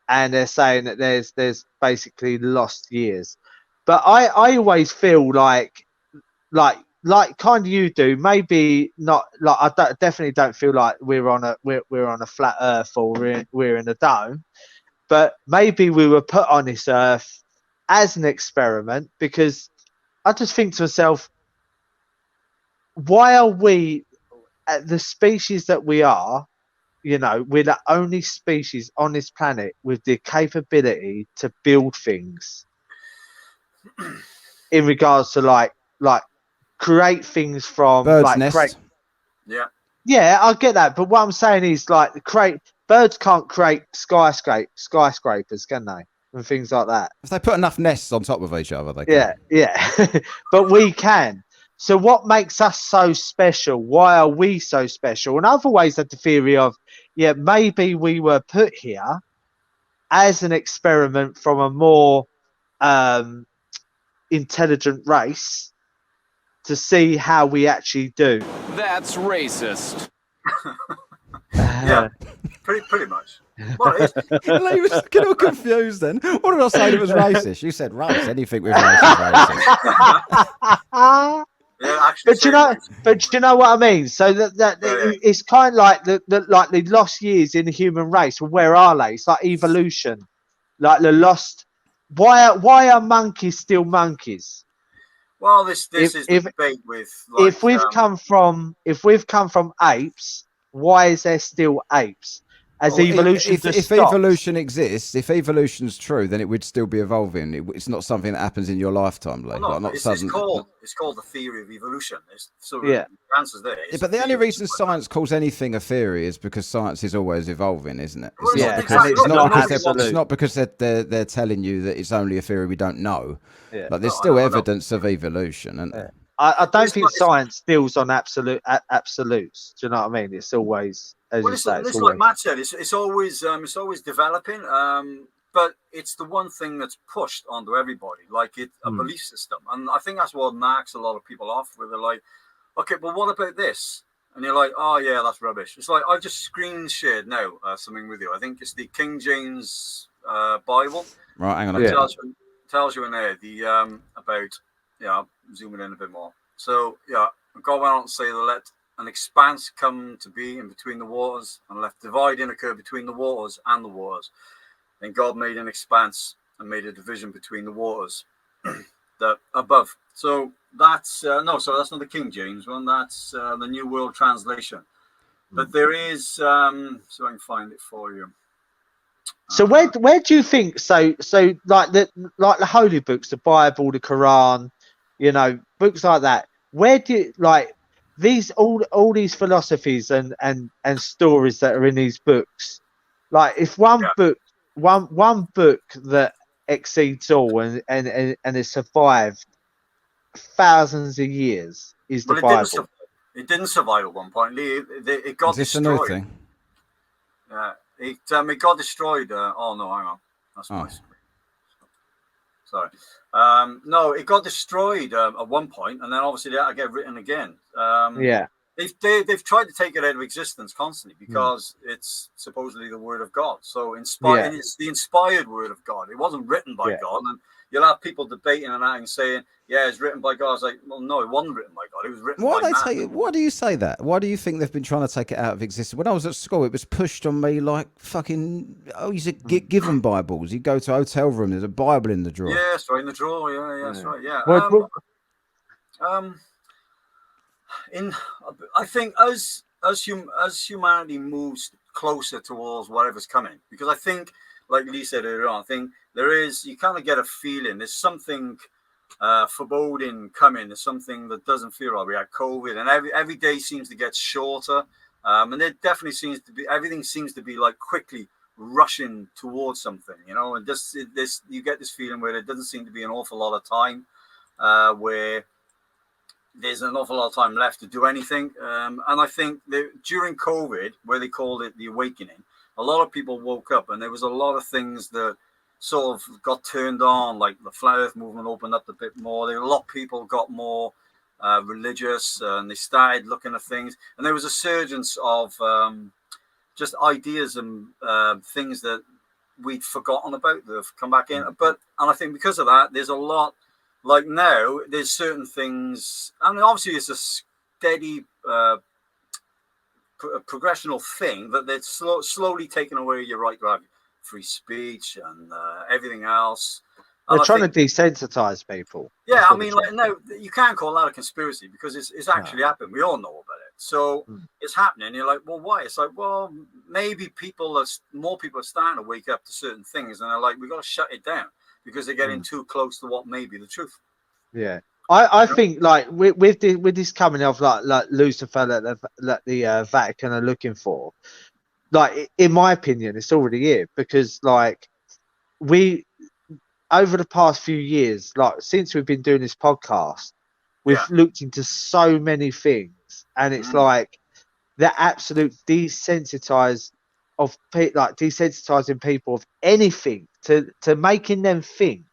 and they're saying that there's basically lost years, but I always feel like kind of you do, maybe not, like definitely don't feel like we're on a flat earth or we're in a dome, but maybe we were put on this earth as an experiment, because I just think to myself, why are we, the species that we are, we're the only species on this planet with the capability to build things in regards to like create things from bird's nest. Yeah, I get that, but what I'm saying is birds can't create skyscrapers, can they, and things like that? If they put enough nests on top of each other, they can. Yeah. But we can. So what makes us so special? Why are we so special? And I've always had the theory of, maybe we were put here as an experiment from a more intelligent race to see how we actually do. That's racist. yeah, pretty much. Well, He was getting all confused then. What did I say that was racist? You said race. Anything with race is racist. Yeah, actually, but you know what I mean. So it's kind of like the lost years in the human race. Well, where are they? It's like evolution, like the lost. Why are monkeys still monkeys? Well, this is the debate with. Like, if we've come from apes, why is there still apes? As evolution if evolution exists, if evolution's true, then it would still be evolving. It's not something that happens in your lifetime, Lee. Well, no, like it's called the theory of evolution. The answer's there. But the only reason science calls anything a theory is because science is always evolving, isn't it? It's not because they're telling you that it's only a theory we don't know. Yeah. But there's still evidence of evolution, and I don't think science deals on absolutes. Do you know what I mean? It's always, as you say, it's like Matt said, it's always developing. But it's the one thing that's pushed onto everybody, like a belief system, and I think that's what knocks a lot of people off. Where they're like, "Okay, but what about this?" And you're like, "Oh yeah, that's rubbish." It's like I just screen shared now something with you. I think it's the King James Bible. Right, hang on. It tells you in there about. Yeah, zooming in a bit more. So, God went on to say, let an expanse come to be in between the waters, and let dividing occur between the waters and the waters. Then God made an expanse and made a division between the waters that above. So that's that's not the King James one. That's the New World Translation. But there is, so I can find it for you. So where do you think? So like the holy books, the Bible, the Quran. Books like that. Where do these all these philosophies and stories that are in these books? Like, if one book that exceeds all and has survived thousands of years is the Bible. It didn't survive at one point. It got destroyed. Is this a new thing? It got destroyed. Oh no, hang on. That's my screen. Sorry. No, it got destroyed at one point, and then obviously they had to get written again. Yeah. They've tried to take it out of existence constantly because it's supposedly the word of God. So inspired, it's the inspired word of God. It wasn't written by God, and you'll have people debating and saying, "Yeah, it's written by God." It's like, well, no, it wasn't written by God. It was written by man. Why do you say that? Why do you think they've been trying to take it out of existence? When I was at school, it was pushed on me like fucking. Oh, you said give them Bibles. You go to a hotel room. There's a Bible in the drawer. Yeah, it's right in the drawer. Yeah, that's right. Yeah. I think as humanity moves closer towards whatever's coming, because I think, like Lee said earlier on, I think you kind of get a feeling there's something foreboding coming. There's something that doesn't feel right. We had COVID, and every day seems to get shorter, and there definitely seems to be everything seems to be like quickly rushing towards something, and this you get this feeling where there doesn't seem to be an awful lot of time, where there's an awful lot of time left to do anything. And I think that during COVID, where they called it the awakening, a lot of people woke up, and there was a lot of things that sort of got turned on, like the flat earth movement opened up a bit more. A lot of people got more religious, and they started looking at things. And there was a surge of just ideas and things that we'd forgotten about that have come back in. And I think because of that, there's a lot. Like now, there's certain things. I mean, obviously, it's a steady progressional thing that they're slowly taking away your right to have free speech and everything else. They're trying to desensitize people. Yeah, I mean, like, no, you can't call that a conspiracy because it's actually happened. We all know about it. So it's happening. You're like, well, why? It's like, well, maybe more people are starting to wake up to certain things, and they're like, we've got to shut it down, because they're getting too close to what may be the truth. Yeah, I think like with this coming of like Lucifer that the Vatican are looking for, like in my opinion, it's already here, because like we over the past few years, like since we've been doing this podcast, we've looked into so many things, and it's like the absolute desensitizing people of anything to making them think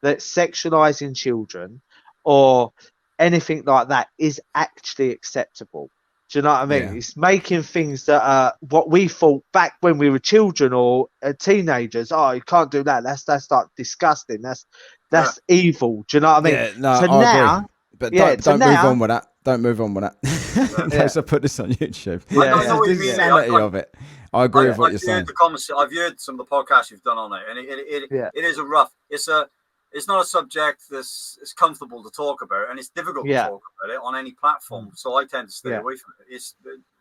that sexualizing children or anything like that is actually acceptable. Do you know what I mean? Yeah. It's making things that are what we thought back when we were children or teenagers. Oh, you can't do that. That's like disgusting. That's evil. Do you know what I mean? Yeah, no, so I now, agree. But don't move on with that. Don't move on with that. Unless I put this on YouTube. It's the insanity of it. I agree with what you're saying. I've heard some of the podcasts you've done on it, and it is a rough. It's not a subject that's comfortable to talk about, and it's difficult to talk about it on any platform. So I tend to stay away from it. It's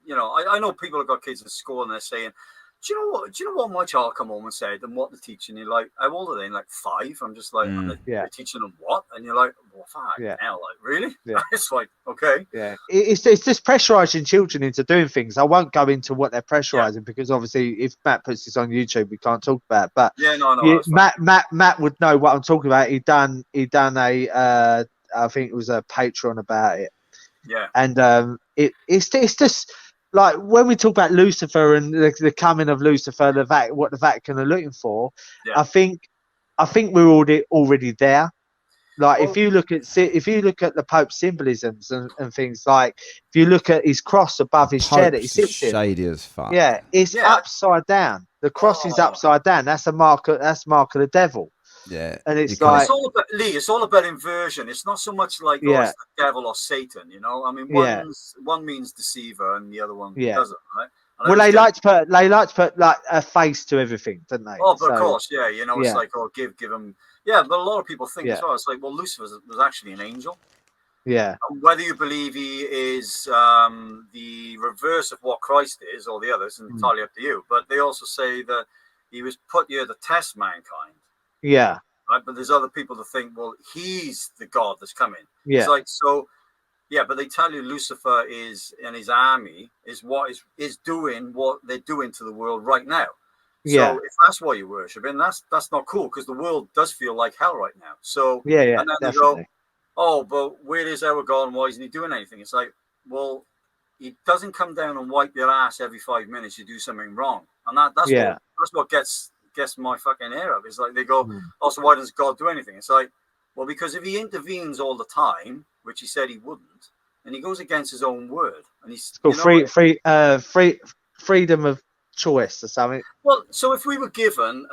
I know people have got kids in school, and they're saying, Do you know what my child come home and said, and what they're teaching? You're like, how old are they? Like 5. I'm just like, they're teaching them what? And you're like, well, fuck, hell, like, really? Yeah. It's like, okay. Yeah. It's just pressurizing children into doing things. I won't go into what they're pressurizing because obviously if Matt puts this on YouTube, we can't talk about it. But Matt would know what I'm talking about. He done a, I think it was a Patreon about it. Yeah. And it's just like when we talk about Lucifer and the coming of Lucifer, what the Vatican are looking for, I think we're already there. Like if you look at the Pope's symbolisms and things, like if you look at his cross above his chair that he sits in, shady as fuck. Yeah, it's upside down. The cross is upside down. That's a mark of the devil. Yeah, and it's like it's all about Lee. It's all about inversion. It's not so much like it's the devil or Satan. You know, I mean, one means deceiver and the other one doesn't, right? Well, they like to put like a face to everything, don't they? Oh, but of course, yeah. You know, it's like, oh, give them. Yeah, but a lot of people think as well. It's like, well, Lucifer was actually an angel. Yeah. Whether you believe he is the reverse of what Christ is or the others, is entirely up to you. But they also say that he was put here to test mankind. Yeah. Right, but there's other people that think, well, he's the God that's coming. Yeah. It's like, so, yeah, but they tell you Lucifer and his army is doing what they're doing to the world right now. So if that's what you're worshiping, that's not cool, because the world does feel like hell right now. So and then definitely. They go, oh, but where is our God and why isn't he doing anything? It's like, well, he doesn't come down and wipe your ass every 5 minutes you do something wrong, and that's what gets gets my fucking hair up. It's like they go, oh, so why does God do anything? It's like, well, because if he intervenes all the time, which he said he wouldn't, and he goes against his own word, and he's freedom of choice or something. Well, so if we were given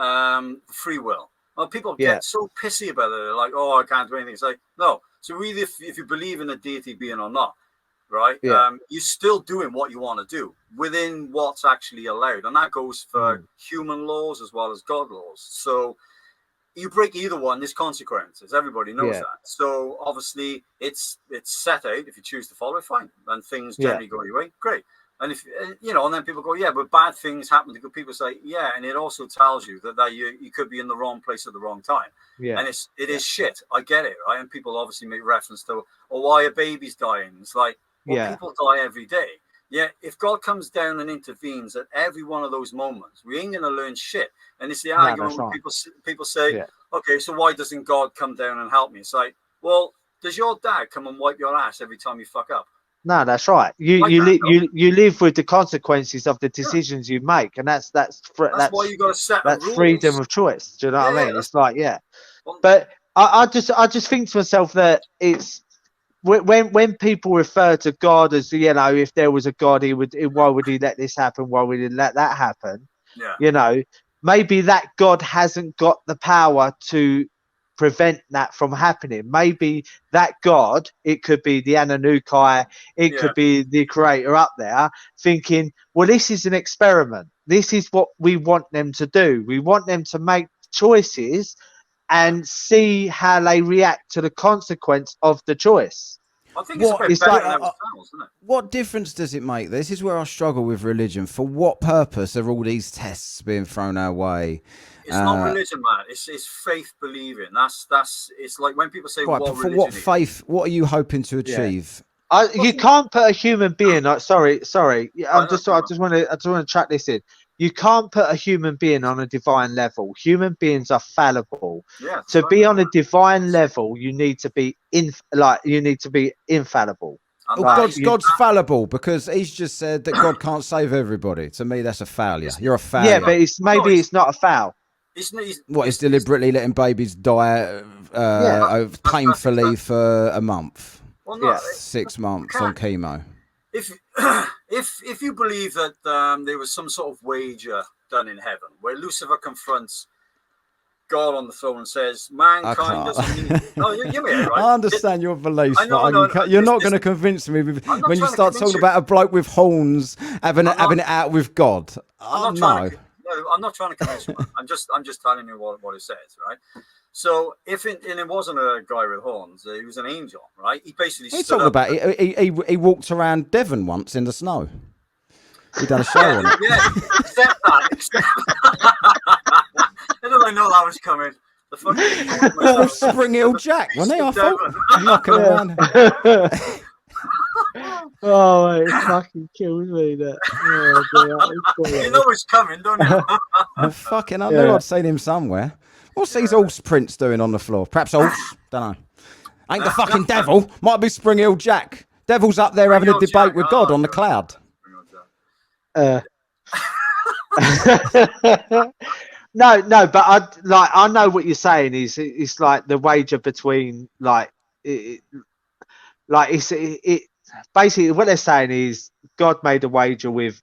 free will, well, people get so pissy about it. They're like, oh, I can't do anything. It's like, no. So either if you believe in a deity being or not, right? You're still doing what you want to do within what's actually allowed, and that goes for human laws as well as God laws. So you break either one, there's consequences. Everybody knows that. So obviously, it's set out. If you choose to follow it, fine, and things generally go your way, great. And if and then people go, yeah, but bad things happen to good people. Say, yeah, and it also tells you that you could be in the wrong place at the wrong time. Yeah, and it is shit. I get it, right? And people obviously make reference to, why are babies dying? It's like, people die every day. Yeah, if God comes down and intervenes at every one of those moments, we ain't gonna learn shit. And it's the argument when people say, okay, so why doesn't God come down and help me? It's like, well, does your dad come and wipe your ass every time you fuck up? No, that's right. You live with the consequences of the decisions you make, and that's why you got to set that's rules. Freedom of choice. Do you know what I mean? It's like but I just think to myself that it's when people refer to God as if there was a God, why would he let this happen? Why would he let that happen? Yeah. Maybe that God hasn't got the power to prevent that from happening. Maybe that God, it could be the Anunnaki, it could be the creator up there thinking, well, this is an experiment. This is what we want them to do. We want them to make choices and see how they react to the consequence of the choice. I think it's better than isn't it? What difference does it make? This is where I struggle with religion. For what purpose are all these tests being thrown our way? It's not religion, man. It's faith believing. That's it's like when people say, right, what but for religion what faith? is. What are you hoping to achieve? You can't put a human being. Sorry. I just want to chuck this in. You can't put a human being on a divine level. Human beings are fallible. Yeah, to be on a divine level, you need to be infallible. Well, God's fallible because he's just said that God can't save everybody. To me, that's a failure. You're a failure. Yeah, but it's not a foul. He's deliberately letting babies die painfully for a month. Well, no, 6 months on chemo. If you believe that there was some sort of wager done in heaven where Lucifer confronts God on the throne and says, mankind doesn't need... No, you're right. I understand your beliefs, but you're not going to convince me when you start talking about a bloke with horns having it out with God. I'm not trying to convince you. I'm just telling you what it says, right? So it wasn't a guy with horns, he was an angel, right? He basically he walked around Devon once in the snow. He done a show on it. Yeah, except I don't know that was coming. The fucking Spring Hill Jack, wasn't he? I thought knocking around. Oh, it fucking kills me. That. You know it's coming, don't you? I knew I'd seen him somewhere. What's these horse prints doing on the floor? Perhaps horse? Don't know. Ain't the fucking devil. Might be Spring Hill Jack. Devil's up there having a debate with God on the cloud. No, but I know what you're saying. It's like the wager between basically what they're saying is God made a wager with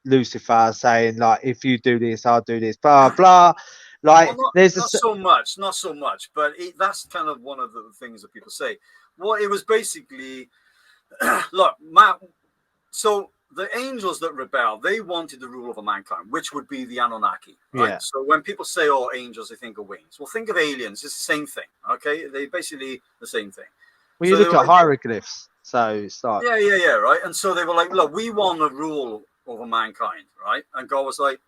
Lucifer, saying like, if you do this, I'll do this, blah blah. Like, not so much, but that's kind of one of the things that people say. Well, it was basically, look, so the angels that rebelled, they wanted the rule over mankind, which would be the Anunnaki, right? Yeah. So when people say, oh, angels, they think of wings. Well, think of aliens. It's the same thing, okay? They basically the same thing. Well, you look at hieroglyphs, so it's like... Yeah, right? And so they were like, look, we want to rule over mankind, right? And God was like,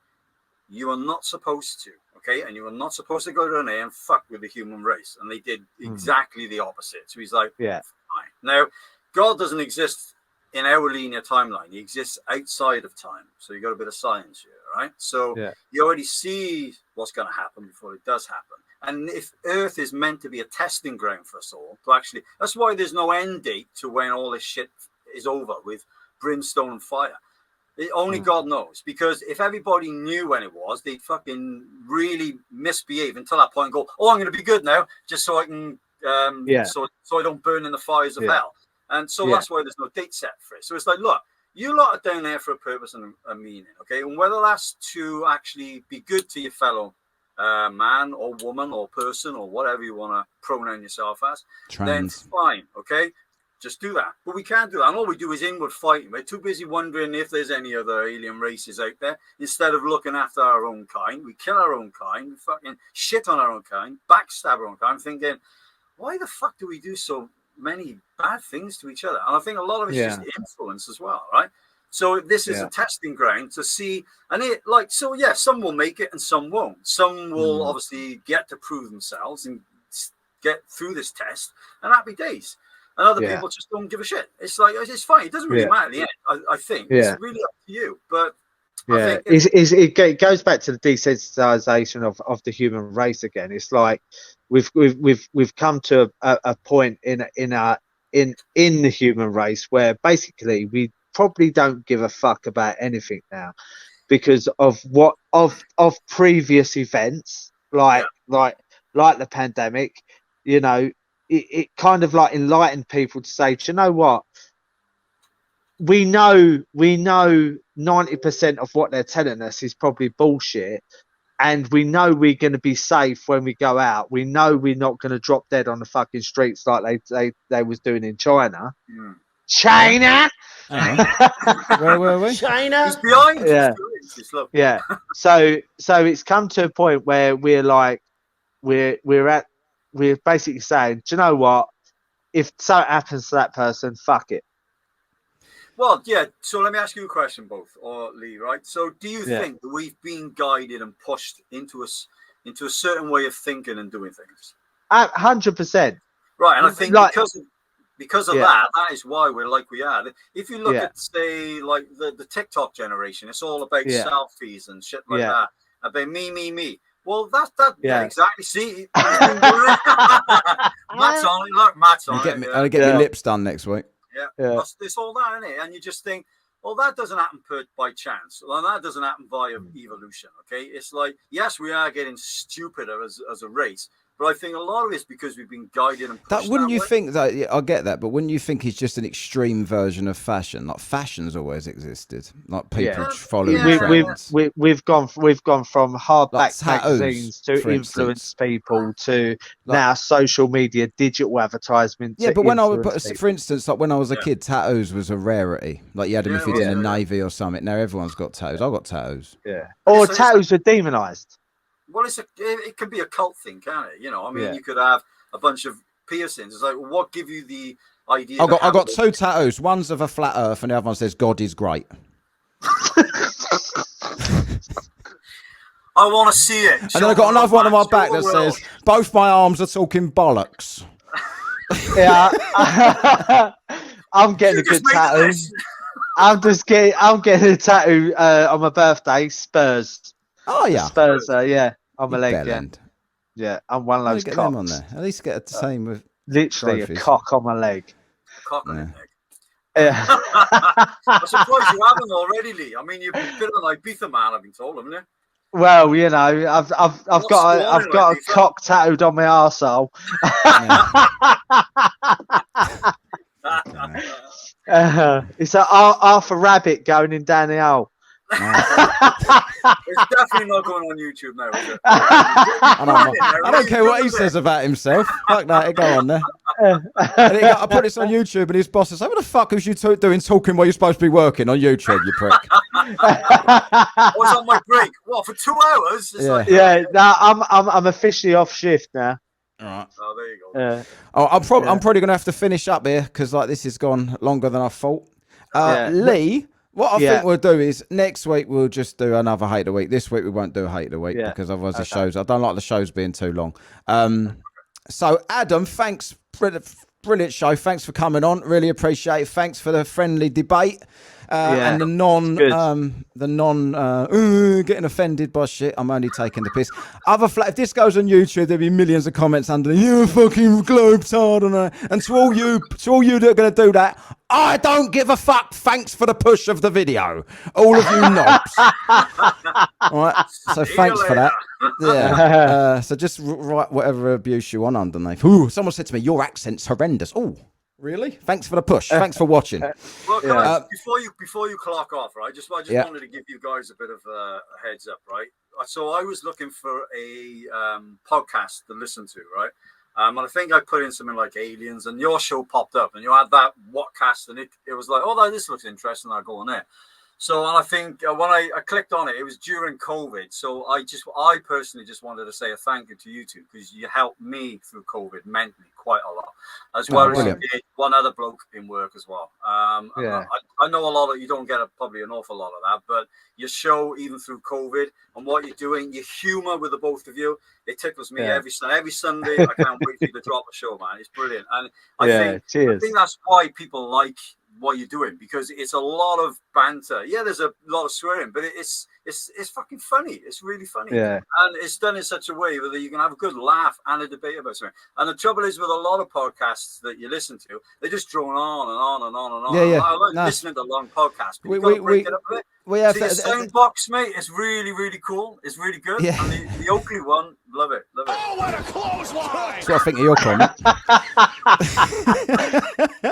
you are not supposed to, okay? And you are not supposed to go down there and fuck with the human race. And they did exactly the opposite. So he's like, fine. Now, God doesn't exist in our linear timeline. He exists outside of time. So you got a bit of science here, right? So you already see what's going to happen before it does happen. And if Earth is meant to be a testing ground for us all, to actually, that's why there's no end date to when all this shit is over with brimstone and fire. Only God knows, because if everybody knew when it was, they'd fucking really misbehave until that point and go, oh, I'm going to be good now, just so I can, so I don't burn in the fires of hell. And so that's why there's no date set for it. So it's like, look, you lot are down there for a purpose and a meaning, okay? And whether that's to actually be good to your fellow man or woman or person or whatever you want to pronoun yourself as, then fine, okay? Just do that. But we can't do that. And all we do is inward fighting. We're too busy wondering if there's any other alien races out there. Instead of looking after our own kind, we kill our own kind, we fucking shit on our own kind, backstab our own kind, thinking, why the fuck do we do so many bad things to each other? And I think a lot of it's just influence as well, right? So this is a testing ground to see, and some will make it and some won't. Some will obviously get to prove themselves and get through this test, and happy days. And other people just don't give a shit. It's like, it's fine. It doesn't really matter at the end, I think. It's really up to you. But I think it goes back to the desensitization of the human race again. It's like we've come to a point in the human race where basically we probably don't give a fuck about anything now because of previous events like the pandemic, you know. It kind of like enlightened people to say, do you know what? We know 90% of what they're telling us is probably bullshit, and we know we're going to be safe when we go out. We know we're not going to drop dead on the fucking streets like they was doing in China. China. Where were we? China. He's behind. Yeah. So it's come to a point where we're like we're basically saying, do you know what? If something happens to that person, fuck it. Well, yeah. So let me ask you a question, both, or Lee, right? So do you think that we've been guided and pushed into a certain way of thinking and doing things? 100%. Right, and I think because of that is why we're like we are. If you look at, say, like the TikTok generation, it's all about selfies and shit like that. About me. Well, exactly. See, Matt's on it. Look, Matt's on it. I'll get my lips done next week. Yeah. It's all that, isn't it? And you just think, well, that doesn't happen by chance. Well, that doesn't happen via evolution, okay? It's like, yes, we are getting stupider as a race, but I think a lot of it's because we've been guided and pushed wouldn't you way. think that? Yeah, I get that, but wouldn't you think it's just an extreme version of fashion? Like fashion's always existed, like people following trends. We've gone from hardback Like magazines to influence people to now social media, digital advertisement. Yeah, but when for instance, like when I was a kid, tattoos was a rarity. Like you had them if you're in the Navy or something. Now everyone's got tattoos. I've got tattoos. Yeah, or tattoos were demonized. Well, it can be a cult thing, can't it? You know, I mean, you could have a bunch of piercings. It's like, well, what give you the idea? I got two tattoos. One's of a flat Earth, and the other one says God is great. I want to see it. And then I got another one on my back that says both my arms are talking bollocks. Yeah, I'm getting a good tattoo. I'm getting a tattoo on my birthday. Spurs. Oh yeah, Spurs. On my leg. Bellend. Yeah, I'm one of those get cocks. them on there. At least get the same with literally trophies. A cock on my leg. Cock on your leg. Yeah. I'm surprised you haven't already, Lee. I mean, you've been a bit of an Ibiza man, I've been told, haven't you? Well, you know, I've got a cock tattooed on my arsehole. It's an Arthur Rabbit going in down the hole. It's definitely not going on YouTube now, is it? I don't care what he says about himself. Fuck that, it go on there. I put this on YouTube, and his boss says, "What the fuck was you doing talking while you're supposed to be working on YouTube, you prick?" What's on my break? What, for 2 hours? It's I'm officially off shift now. All right. Oh, there you go. I'm probably going to have to finish up here because like this has gone longer than I thought. Lee. What I think we'll do is next week we'll just do another Hate of the Week. This week we won't do a Hate of the Week because otherwise the shows. I don't like the shows being too long. So Adam, thanks, brilliant show. Thanks for coming on. Really appreciate it. Thanks for the friendly debate. And the getting offended by shit. I'm only taking the piss. If this goes on YouTube, there'll be millions of comments under. You fucking globetrotting. And to all you that are going to do that, I don't give a fuck. Thanks for the push of the video, all of you knobs. All right. So thanks for that. Yeah. So just write whatever abuse you want underneath. Ooh, someone said to me, your accent's horrendous. Oh, really? Thanks for the push. Thanks for watching. Well, before you clock off, right? I just wanted to give you guys a bit of a heads up, right? So I was looking for a podcast to listen to, right? And I think I put in something like aliens, and your show popped up, and you had that Whatkast, and it was like, oh, this looks interesting. I'll go on there. So, and I think when I clicked on it, it was during COVID. So I personally just wanted to say a thank you to you two, because you helped me through COVID mentally quite a lot, as well as you did one other bloke in work as well. I know a lot of you don't get probably an awful lot of that, but your show, even through COVID, and what you're doing, your humour with the both of you, it tickles me every Sunday. I can't wait for you to drop a show, man. It's brilliant, and I think that's why people like what you're doing, because it's a lot of banter. Yeah, there's a lot of swearing, but it's fucking funny. It's really funny. Yeah. And it's done in such a way that you can have a good laugh and a debate about something. And the trouble is with a lot of podcasts that you listen to, they just drone on and on and on and on. Yeah. I like listening to long podcasts, but you've got to break it up a bit. We have the sound box, mate. It's really, really cool. It's really good. Yeah. And the Oakley one, love it. Oh, what a clothesline! That's what I think of your comment.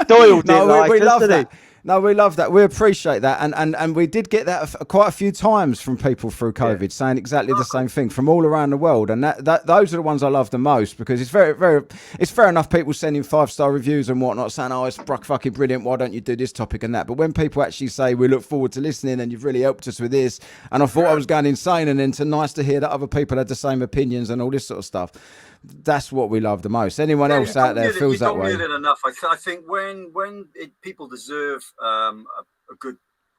Doyle did we love that. No, we love that. We appreciate that, and we did get that quite a few times from people through COVID saying exactly the same thing from all around the world, and that those are the ones I love the most, because it's it's fair enough people sending 5-star reviews and whatnot saying, oh, it's fucking brilliant, why don't you do this topic and that, but when people actually say we look forward to listening and you've really helped us with this, and I thought I was going insane, and then it's nice to hear that other people had the same opinions and all this sort of stuff. That's what we love the most. Anyone else out there feels that way? You don't get it enough. I think when people deserve a good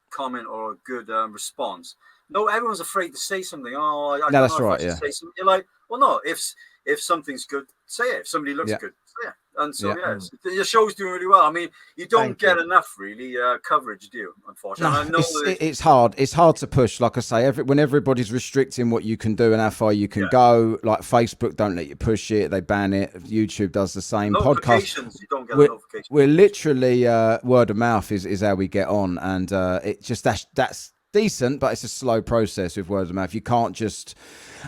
comment or a good response, no, everyone's afraid to say something. Oh, I that's right. Yeah. Say something. You're like, well, no. If something's good, say it. If somebody looks good, say it. And so your show's doing really well. I mean, you don't get enough really coverage, do you? Unfortunately, no, it's hard. It's hard to push. Like I say, when everybody's restricting what you can do and how far you can go, like Facebook don't let you push it; they ban it. YouTube does the same. Notifications, you don't get notifications. We're literally word of mouth is how we get on, and it just that's decent, but it's a slow process with word of mouth. You can't just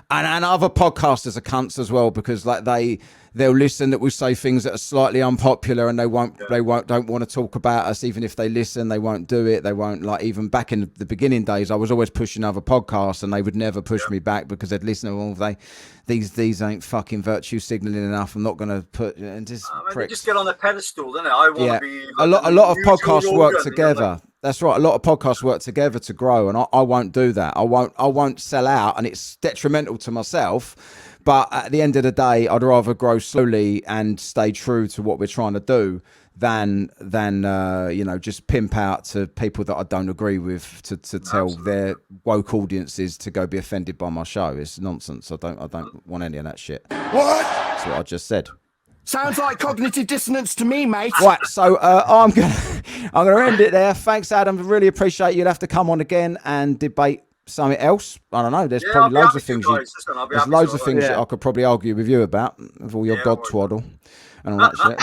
and other podcasters are cunts as well, because like they'll listen that we say things that are slightly unpopular, and they don't want to talk about us. Even if they listen, they won't do it. They won't, like, even back in the beginning days, I was always pushing other podcasts, and they would never push me back because they'd listen to all these ain't fucking virtue signaling enough. I'm not going to put and just they just get on a pedestal, don't they? I want to be like, a lot of podcasts work together. That's right. A lot of podcasts work together to grow, and I won't do that. I won't sell out, and it's detrimental to myself. But at the end of the day, I'd rather grow slowly and stay true to what we're trying to do than just pimp out to people that I don't agree with to tell their woke audiences to go be offended by my show. It's nonsense. I don't want any of that shit. What? That's what I just said. Sounds like cognitive dissonance to me, mate. Right, so I'm gonna end it there. Thanks, Adam. Really appreciate you. You'll have to come on again and debate something else. I don't know. There's probably loads of things. There's loads of things that I could probably argue with you about, with all your dog twaddle and all that shit.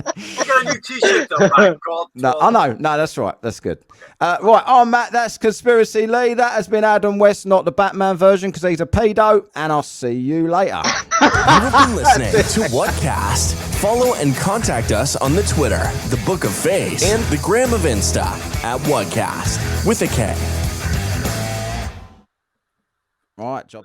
I got a new T-shirt though, man. No, I know. No, that's right. That's good. Right, I'm Matt. That's Conspiracy Lee. That has been Adam West, not the Batman version, because he's a pedo. And I'll see you later. You've been listening to Whatkast. Follow and contact us on the Twitter, the Book of Face, and the Gram of Insta at Whatkast with a K. All right, job.